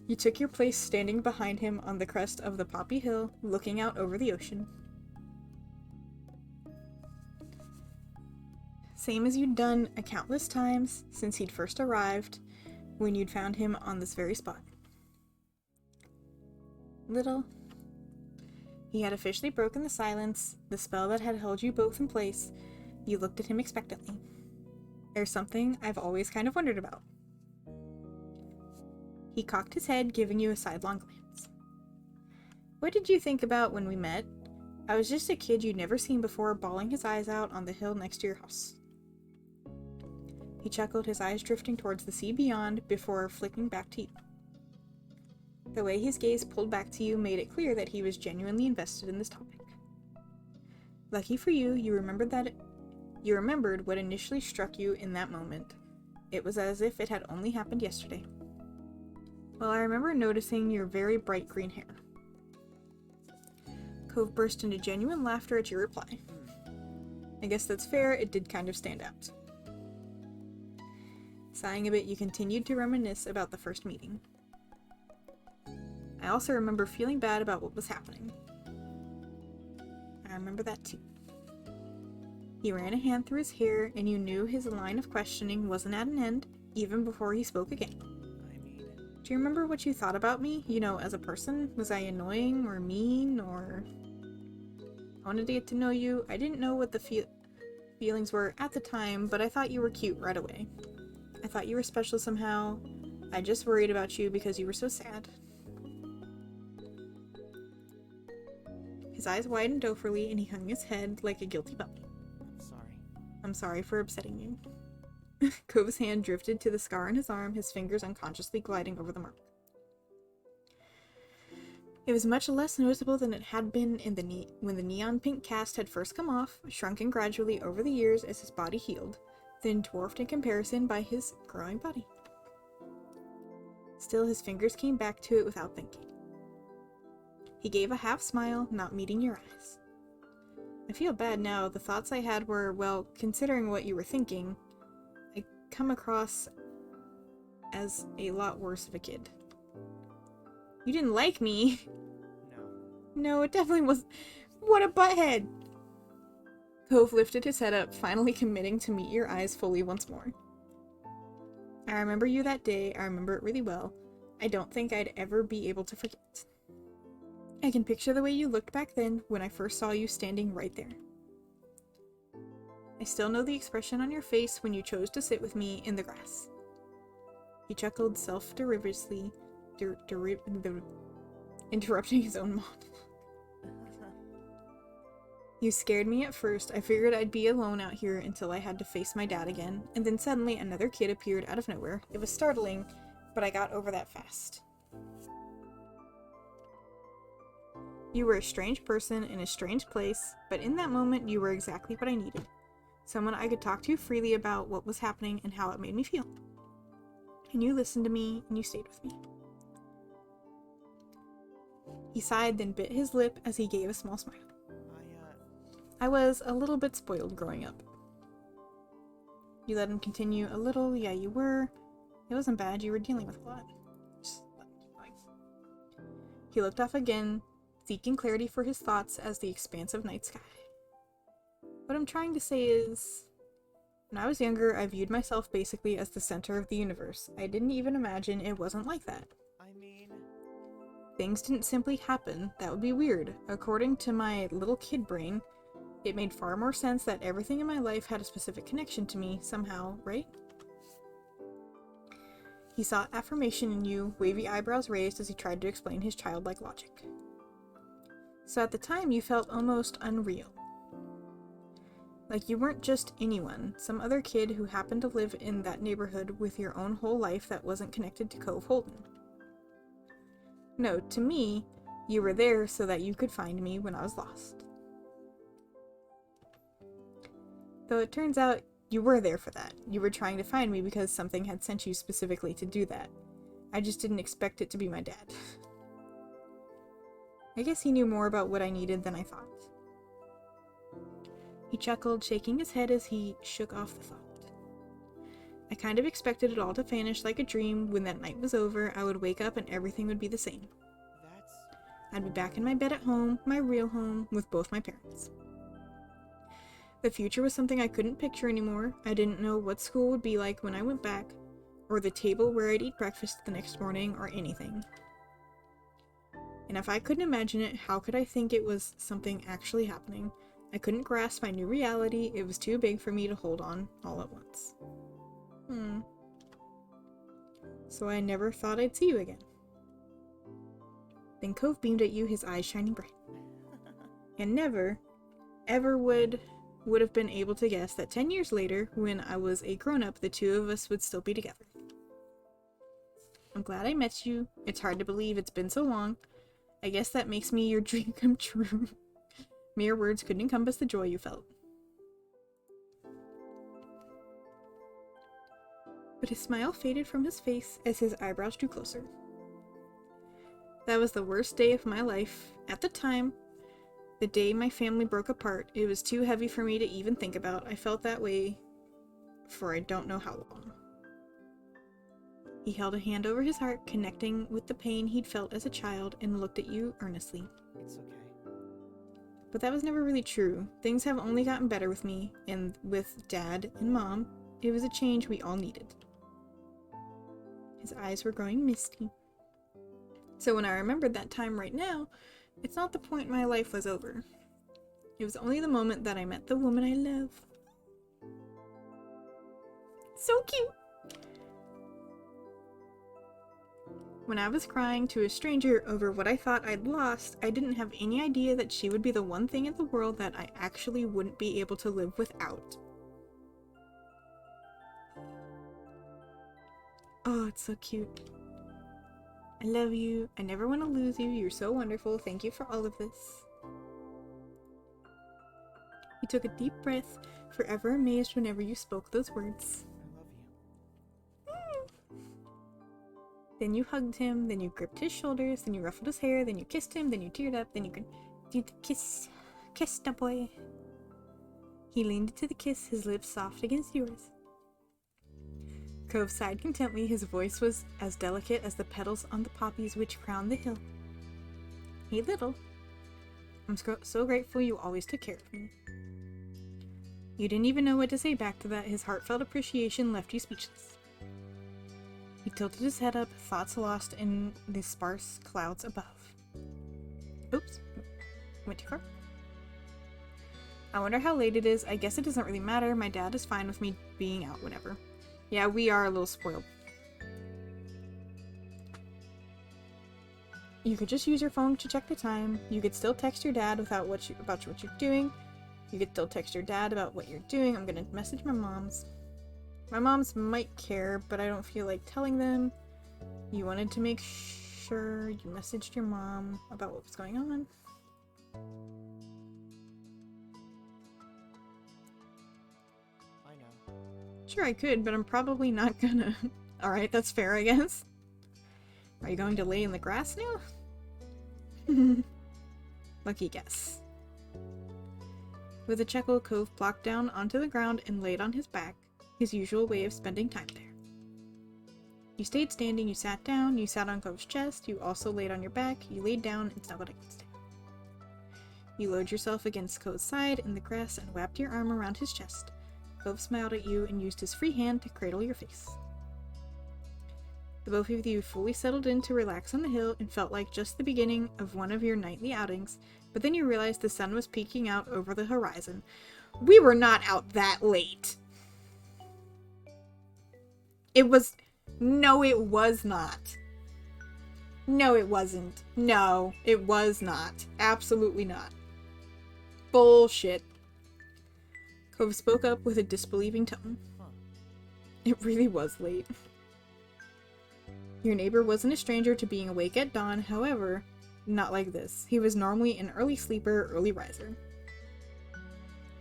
You took your place standing behind him on the crest of the poppy hill, looking out over the ocean. Same as you'd done a countless times since he'd first arrived, when you'd found him on this very spot. Little. He had officially broken the silence, the spell that had held you both in place. You looked at him expectantly. There's something I've always kind of wondered about. He cocked his head, giving you a sidelong glance. What did you think about when we met? I was just a kid you'd never seen before, bawling his eyes out on the hill next to your house. He chuckled, his eyes drifting towards the sea beyond before flicking back to you. The way his gaze pulled back to you made it clear that he was genuinely invested in this topic. Lucky for you, you remembered what initially struck you in that moment. It was as if it had only happened yesterday. Well, I remember noticing your very bright green hair. Cove burst into genuine laughter at your reply. I guess that's fair, it did kind of stand out. Sighing a bit, you continued to reminisce about the first meeting. I also remember feeling bad about what was happening. I remember that too. He ran a hand through his hair, and you knew his line of questioning wasn't at an end, even before he spoke again. Do you remember what you thought about me? You know, as a person? Was I annoying or mean or... I wanted to get to know you. I didn't know what the feelings were at the time, but I thought you were cute right away. I thought you were special somehow. I just worried about you because you were so sad. His eyes widened overly, and he hung his head like a guilty puppy. I'm sorry for upsetting you. Cove's hand drifted to the scar on his arm, his fingers unconsciously gliding over the mark. It was much less noticeable than it had been when the neon pink cast had first come off, shrunken gradually over the years as his body healed, then dwarfed in comparison by his growing body. Still, his fingers came back to it without thinking. He gave a half smile, not meeting your eyes. I feel bad now. The thoughts I had were, well, considering what you were thinking, I come across as a lot worse of a kid. You didn't like me. No, it definitely was. What a butthead. Cove lifted his head up, finally committing to meet your eyes fully once more. I remember you that day. I remember it really well. I don't think I'd ever be able to forget. I can picture the way you looked back then when I first saw you standing right there. I still know the expression on your face when you chose to sit with me in the grass. He chuckled self-derivatively, interrupting his own monologue. You scared me at first. I figured I'd be alone out here until I had to face my dad again, and then suddenly another kid appeared out of nowhere. It was startling, but I got over that fast. You were a strange person in a strange place, but in that moment you were exactly what I needed. Someone I could talk to freely about what was happening and how it made me feel. And you listened to me, and you stayed with me. He sighed, then bit his lip as he gave a small smile. I was a little bit spoiled growing up. You let him continue. A little, yeah, you were. It wasn't bad, you were dealing with a lot. He looked off again, seeking clarity for his thoughts as the expansive night sky. What I'm trying to say is, when I was younger, I viewed myself basically as the center of the universe. I didn't even imagine it wasn't like that. Things didn't simply happen. That would be weird. According to my little kid brain, it made far more sense that everything in my life had a specific connection to me somehow, right? He saw affirmation in you, wavy eyebrows raised as he tried to explain his childlike logic. So at the time, you felt almost unreal. Like you weren't just anyone, some other kid who happened to live in that neighborhood with your own whole life that wasn't connected to Cove Holden. No, to me, you were there so that you could find me when I was lost. Though it turns out you were there for that. You were trying to find me because something had sent you specifically to do that. I just didn't expect it to be my dad. I guess he knew more about what I needed than I thought. He chuckled, shaking his head as he shook off the thought. I kind of expected it all to vanish like a dream. When that night was over, I would wake up and everything would be the same. I'd be back in my bed at home, my real home, with both my parents. The future was something I couldn't picture anymore. I didn't know what school would be like when I went back, or the table where I'd eat breakfast the next morning, or anything. And if I couldn't imagine it, how could I think it was something actually happening? I couldn't grasp my new reality. It was too big for me to hold on all at once. So I never thought I'd see you again. Then Cove beamed at you, his eyes shining bright. And never, ever would have been able to guess that 10 years later, when I was a grown-up, the two of us would still be together. I'm glad I met you. It's hard to believe it's been so long. I guess that makes me your dream come true. Mere words couldn't encompass the joy you felt. But his smile faded from his face as his eyebrows drew closer. That was the worst day of my life. At the time, the day my family broke apart, it was too heavy for me to even think about. I felt that way for I don't know how long. He held a hand over his heart, connecting with the pain he'd felt as a child, and looked at you earnestly. It's okay. But that was never really true. Things have only gotten better with me, and with Dad and Mom. It was a change we all needed. His eyes were growing misty. So when I remembered that time right now, it's not the point my life was over. It was only the moment that I met the woman I love. So cute! When I was crying to a stranger over what I thought I'd lost, I didn't have any idea that she would be the one thing in the world that I actually wouldn't be able to live without. Oh, it's so cute. I love you. I never want to lose you. You're so wonderful. Thank you for all of this. He took a deep breath, forever amazed whenever you spoke those words. I love you. Then you hugged him, then you gripped his shoulders, then you ruffled his hair, then you kissed him, then you teared up, then you could do the kiss. Kiss the boy. He leaned into the kiss, his lips soft against yours. Cove sighed contently. His voice was as delicate as the petals on the poppies which crowned the hill. Hey, little. I'm so grateful you always took care of me. You didn't even know what to say back to that. His heartfelt appreciation left you speechless. He tilted his head up, thoughts lost in the sparse clouds above. Oops. Went too far. I wonder how late it is. I guess it doesn't really matter. My dad is fine with me being out whenever. Yeah, we are a little spoiled. You could just use your phone to check the time. You could still text your dad about what you're doing. You could still text your dad about what you're doing. I'm gonna message my moms. My moms might care, but I don't feel like telling them. You wanted to make sure you messaged your mom about what was going on. I know. Sure, I could, but I'm probably not gonna. Alright, that's fair, I guess. Are you going to lay in the grass now? Lucky guess. With a chuckle, Cove plopped down onto the ground and laid on his back, his usual way of spending time there. You stayed standing, you sat down, you sat on Cove's chest, you also laid on your back, you laid down and snuggled against him. You lowered yourself against Cove's side in the grass and wrapped your arm around his chest. Cove smiled at you and used his free hand to cradle your face. The both of you fully settled in to relax on the hill and felt like just the beginning of one of your nightly outings, but then you realized the sun was peeking out over the horizon. We were not out that late. No, it was not. No, it wasn't. No, it was not. Absolutely not. Bullshit. Cove spoke up with a disbelieving tone. It really was late. Your neighbor wasn't a stranger to being awake at dawn, however, not like this. He was normally an early sleeper, early riser.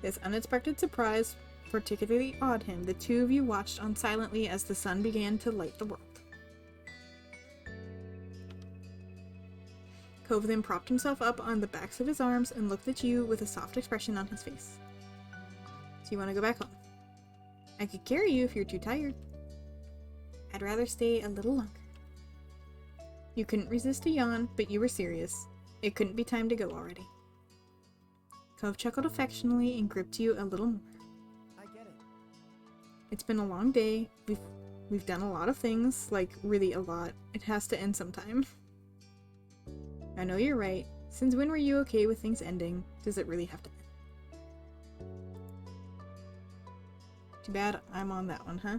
This unexpected surprise particularly awed him. The two of you watched on silently as the sun began to light the world. Cove then propped himself up on the backs of his arms and looked at you with a soft expression on his face. So you want to go back home? I could carry you if you're too tired. I'd rather stay a little longer. You couldn't resist a yawn, but you were serious. It couldn't be time to go already. Cove chuckled affectionately and gripped you a little more. I get it. It's been a long day. We've done a lot of things, like really a lot. It has to end sometime. I know you're right. Since when were you okay with things ending? Does it really have to end? Too bad I'm on that one, huh?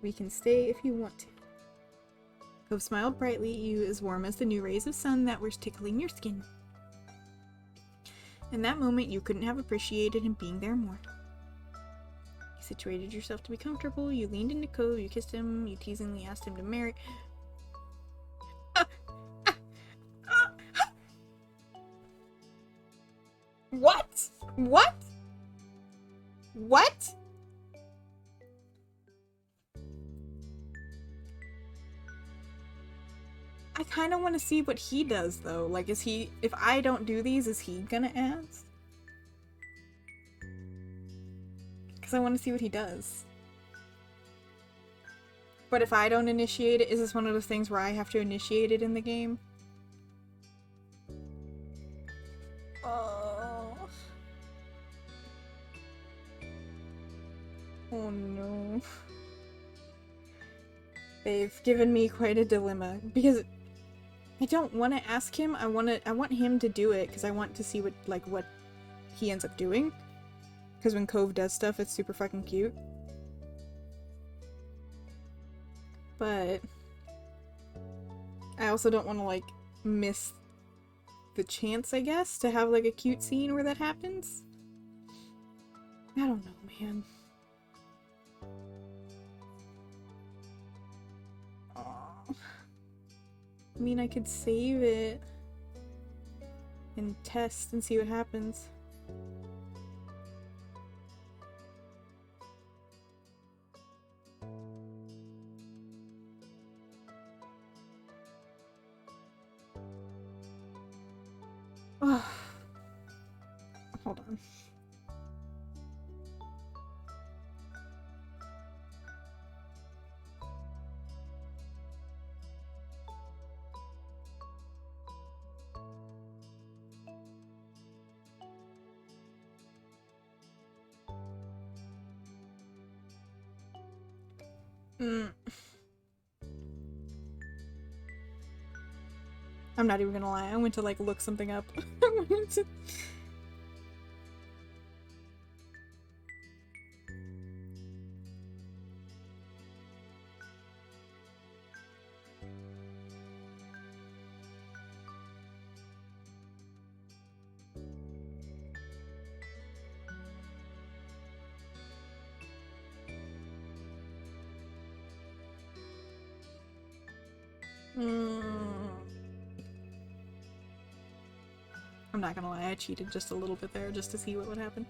We can stay if you want to. Cove smiled brightly at you, as warm as the new rays of sun that were tickling your skin. In that moment, you couldn't have appreciated him being there more. You situated yourself to be comfortable, you leaned into Cove, you kissed him, you teasingly asked him to marry. What? What? What? I kind of want to see what he does, though. Like, if I don't do these, is he gonna ask? Because I want to see what he does. But if I don't initiate it, is this one of those things where I have to initiate it in the game? Oh. Oh no. They've given me quite a dilemma, because I don't want to ask him. I want him to do it because I want to see what he ends up doing. Because when Cove does stuff, it's super fucking cute. But I also don't want to miss the chance, I guess, to have a cute scene where that happens. I don't know, man. I mean, I could save it and test and see what happens. Oh. Hold on. Mm. I'm not even gonna lie. I went to like look something up. I'm not gonna lie, I cheated just a little bit there just to see what would happen.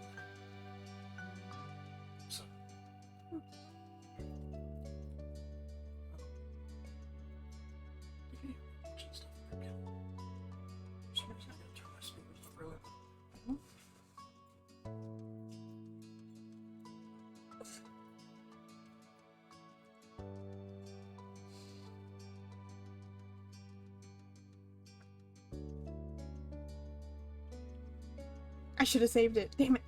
I should have saved it. Damn it.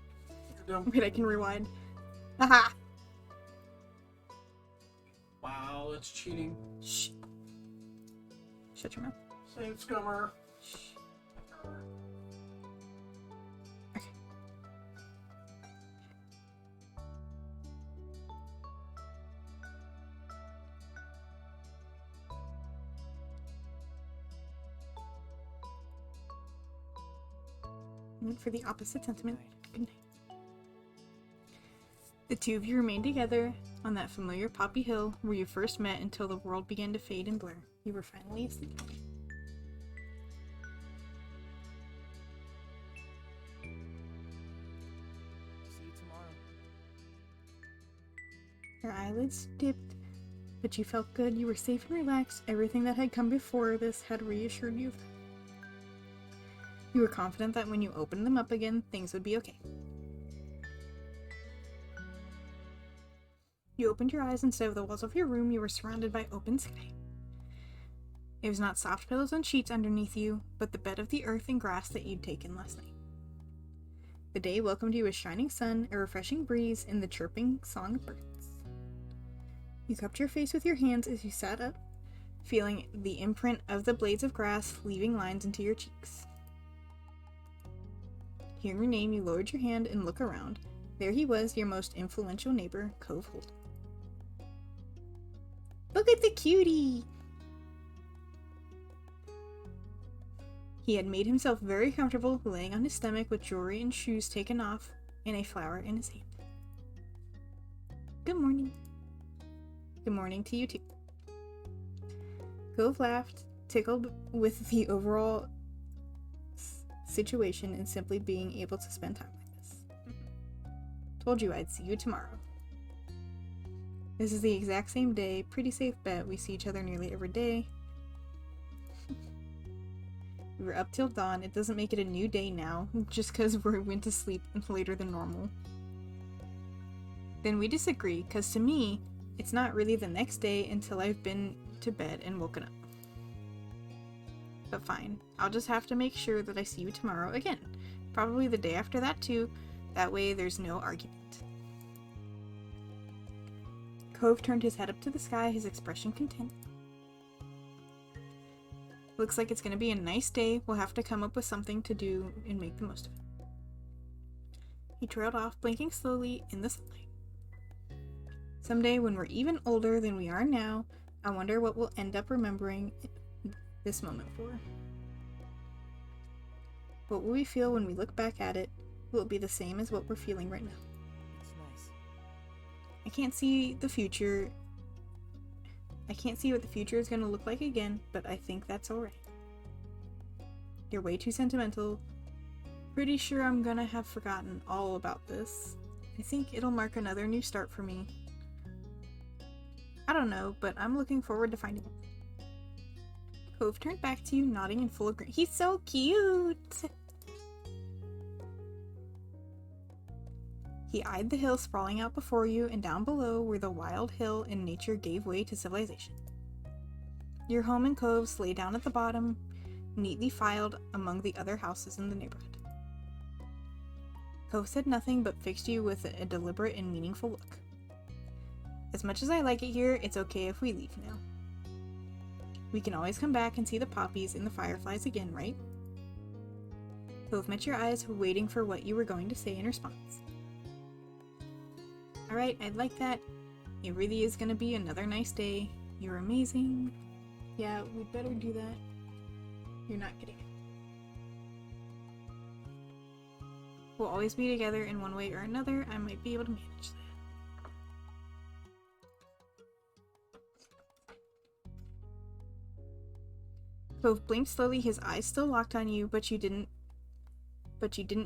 Wait, I can rewind. Haha. Wow, that's cheating. Shh. Shut your mouth. Save scummer. Shh. Okay. And for the opposite sentiment, good night. The two of you remained together on that familiar poppy hill where you first met until the world began to fade and blur. You were finally asleep. See you tomorrow. Your eyelids dipped, but you felt good. You were safe and relaxed. Everything that had come before this had reassured you. You were confident that when you opened them up again, things would be okay. You opened your eyes, instead of the walls of your room, you were surrounded by open sky. It was not soft pillows and sheets underneath you, but the bed of the earth and grass that you'd taken last night. The day welcomed you with shining sun, a refreshing breeze, and the chirping song of birds. You cupped your face with your hands as you sat up, feeling the imprint of the blades of grass leaving lines into your cheeks. Hearing your name, you lowered your hand and looked around. There he was, your most influential neighbor, Cove Holt. Look at the cutie! He had made himself very comfortable, laying on his stomach with jewelry and shoes taken off, and a flower in his hand. Good morning. Good morning to you too. Cove laughed, tickled with the overall situation and simply being able to spend time like this. Told you I'd see you tomorrow. This is the exact same day, pretty safe bet, we see each other nearly every day. We were up till dawn. It doesn't make it a new day now, just because we went to sleep later than normal. Then we disagree, because to me, it's not really the next day until I've been to bed and woken up. But fine, I'll just have to make sure that I see you tomorrow again. Probably the day after that too, that way there's no argument. Cove turned his head up to the sky, his expression content. Looks like it's gonna be a nice day. We'll have to come up with something to do and make the most of it. He trailed off, blinking slowly in the sunlight. Someday, when we're even older than we are now, I wonder what we'll end up remembering this moment for. What will we feel when we look back at it? Will it be the same as what we're feeling right now? It's nice. I can't see the future. I can't see what the future is going to look like again, but I think that's alright. You're way too sentimental. Pretty sure I'm gonna have forgotten all about this. I think it'll mark another new start for me. I don't know, but I'm looking forward to finding out. Cove turned back to you, nodding in full agreement. He's so cute! He eyed the hill sprawling out before you, and down below where the wild hill and nature gave way to civilization. Your home and coves lay down at the bottom, neatly filed among the other houses in the neighborhood. Cove said nothing but fixed you with a deliberate and meaningful look. As much as I like it here, it's okay if we leave now. We can always come back and see the poppies and the fireflies again, right? Cove met your eyes, waiting for what you were going to say in response. Alright, I'd like that. It really is gonna be another nice day. You're amazing. Yeah, we'd better do that. You're not kidding. We'll always be together in one way or another. I might be able to manage that. Cove blinked slowly, his eyes still locked on you, but you didn't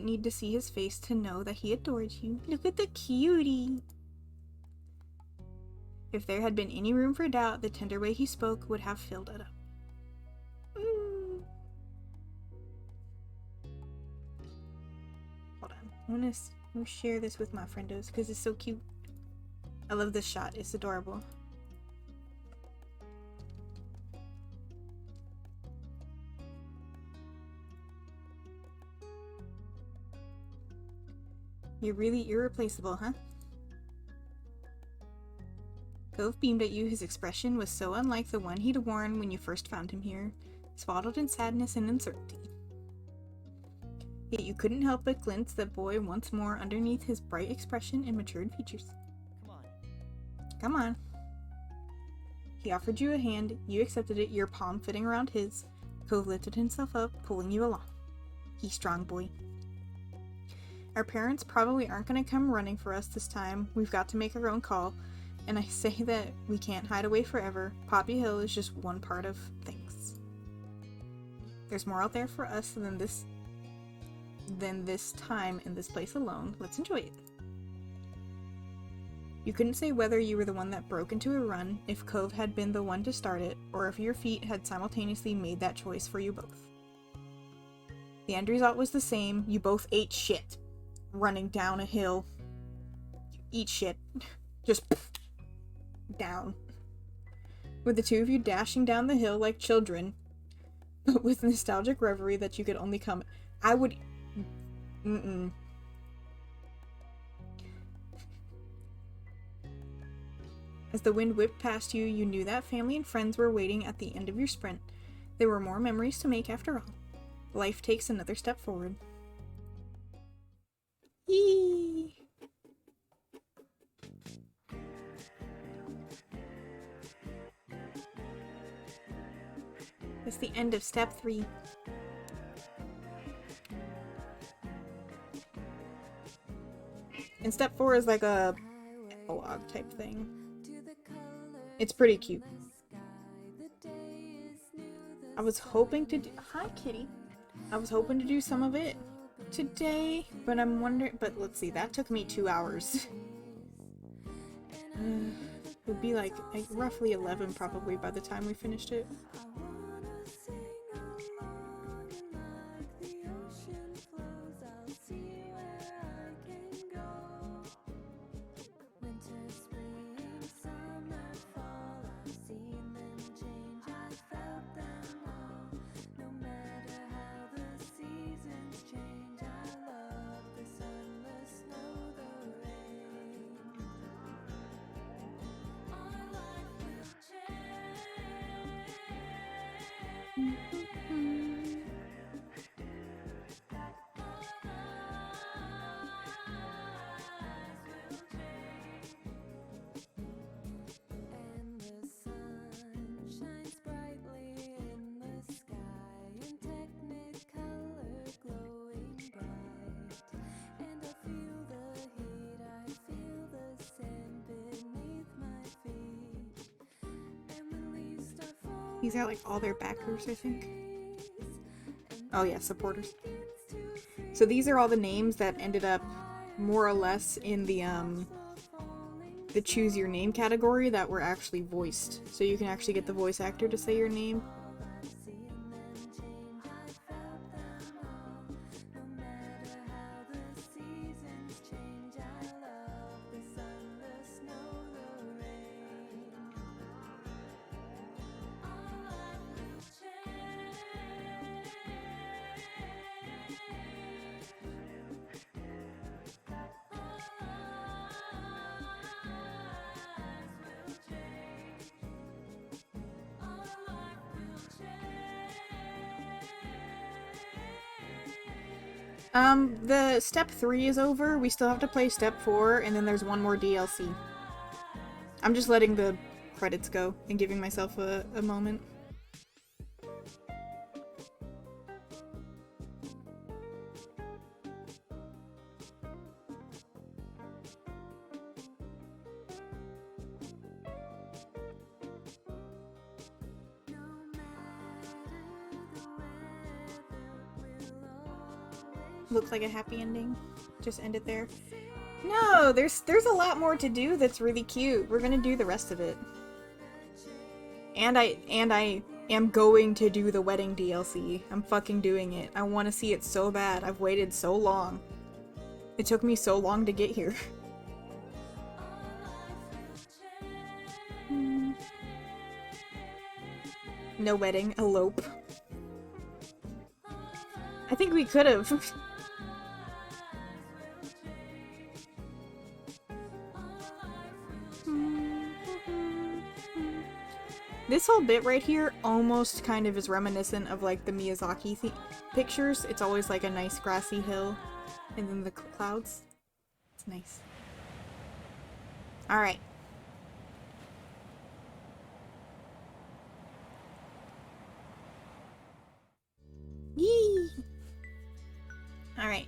need to see his face to know that he adored you. Look at the cutie! If there had been any room for doubt, the tender way he spoke would have filled it up. Hold on. I'm gonna share this with my friendos because it's so cute. I love this shot. It's adorable. You're really irreplaceable, huh? Cove beamed at you. His expression was so unlike the one he'd worn when you first found him here, swaddled in sadness and uncertainty. Yet you couldn't help but glimpse that boy once more underneath his bright expression and matured features. Come on. Come on. He offered you a hand. You accepted it, your palm fitting around his. Cove lifted himself up, pulling you along. He's strong, boy. Our parents probably aren't going to come running for us this time. We've got to make our own call. And I say that we can't hide away forever. Poppy Hill is just one part of things. There's more out there for us than this time in this place alone. Let's enjoy it. You couldn't say whether you were the one that broke into a run, if Cove had been the one to start it, or if your feet had simultaneously made that choice for you both. The end result was the same. You both ate shit. Running down a hill. You eat shit. Just down. With the two of you dashing down the hill like children, but with nostalgic reverie that you could only come. I would. As the wind whipped past you, you knew that family and friends were waiting at the end of your sprint. There were more memories to make after all. Life takes another step forward. Yee! That's the end of step 3. And step 4 is like a epilogue type thing. It's pretty cute. I was hoping to do... Hi, kitty. I was hoping to do some of it today, but I'm wondering... But let's see, that took me 2 hours. It would be like roughly 11 probably by the time we finished it. These are like all their backers, I think. Oh yeah, supporters. So these are all the names that ended up more or less in the choose your name category that were actually voiced. So you can actually get the voice actor to say your name. The step 3 is over. We still have to play step 4, and then there's one more DLC. I'm just letting the credits go and giving myself a moment. Looks like a happy ending. Just end it there. No, there's a lot more to do that's really cute. We're gonna do the rest of it. And I am going to do the wedding DLC. I'm fucking doing it. I want to see it so bad. I've waited so long. It took me so long to get here. No wedding, elope. I think we could have. This whole bit right here almost kind of is reminiscent of like the Miyazaki pictures. It's always like a nice grassy hill and then the clouds. It's nice. Alright. Yee! Alright.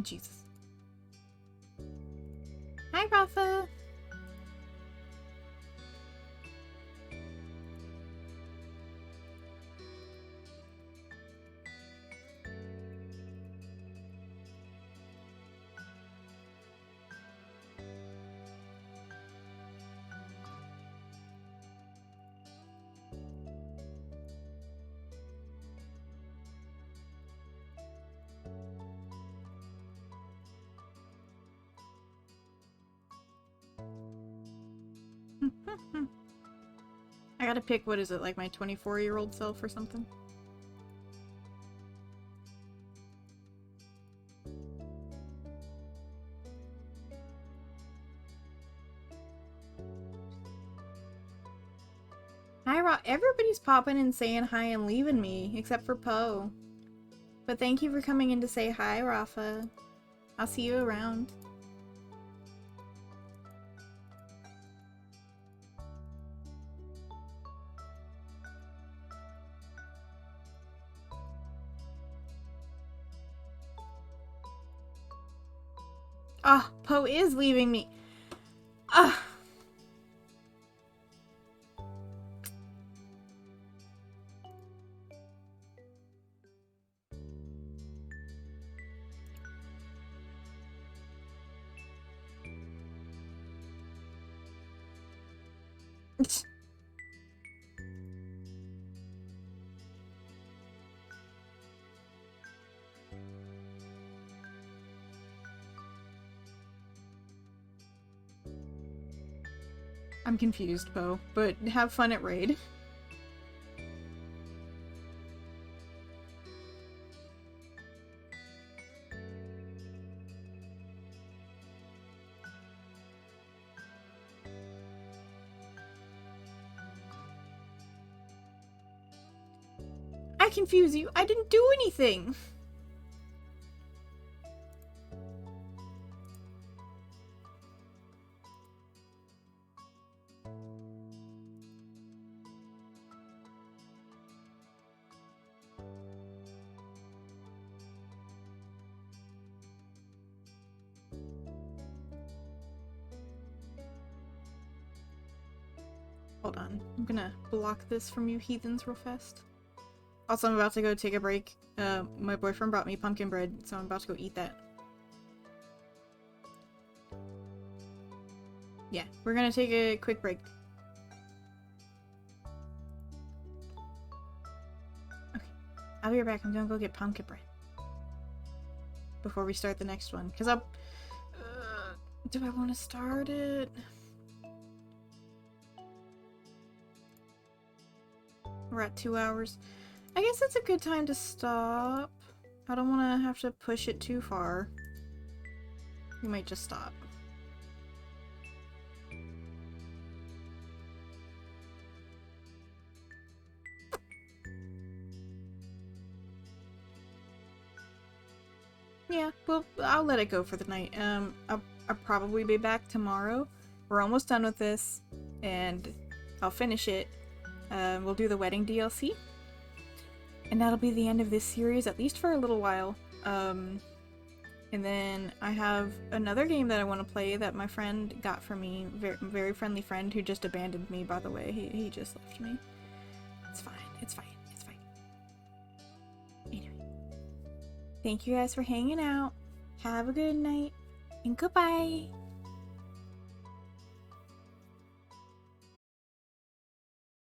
Jesus. Hi, Rafa! I gotta pick, what is it, like my 24-year-old self or something? Hi, everybody's popping and saying hi and leaving me, except for Poe. But thank you for coming in to say hi, Rafa. I'll see you around. Ah, oh, Poe is leaving me. Ah. I'm confused, Poe, but have fun at Raid. I confuse you. I didn't do anything. Hold on. I'm gonna block this from you heathens real fast. Also, I'm about to go take a break. My boyfriend brought me pumpkin bread, so I'm about to go eat that. Yeah, we're gonna take a quick break. Okay, I'll be right back. I'm gonna go get pumpkin bread before we start the next one. Cause I'll... do I want to start it? We're at 2 hours. I guess it's a good time to stop. I don't want to have to push it too far. We might just stop. Yeah, well, I'll let it go for the night. I'll probably be back tomorrow. We're almost done with this, and I'll finish it. We'll do the wedding DLC. And that'll be the end of this series, at least for a little while. And then I have another game that I want to play that my friend got for me. Very friendly friend who just abandoned me, by the way. He just left me. It's fine. It's fine. It's fine. Anyway. Thank you guys for hanging out. Have a good night. And goodbye.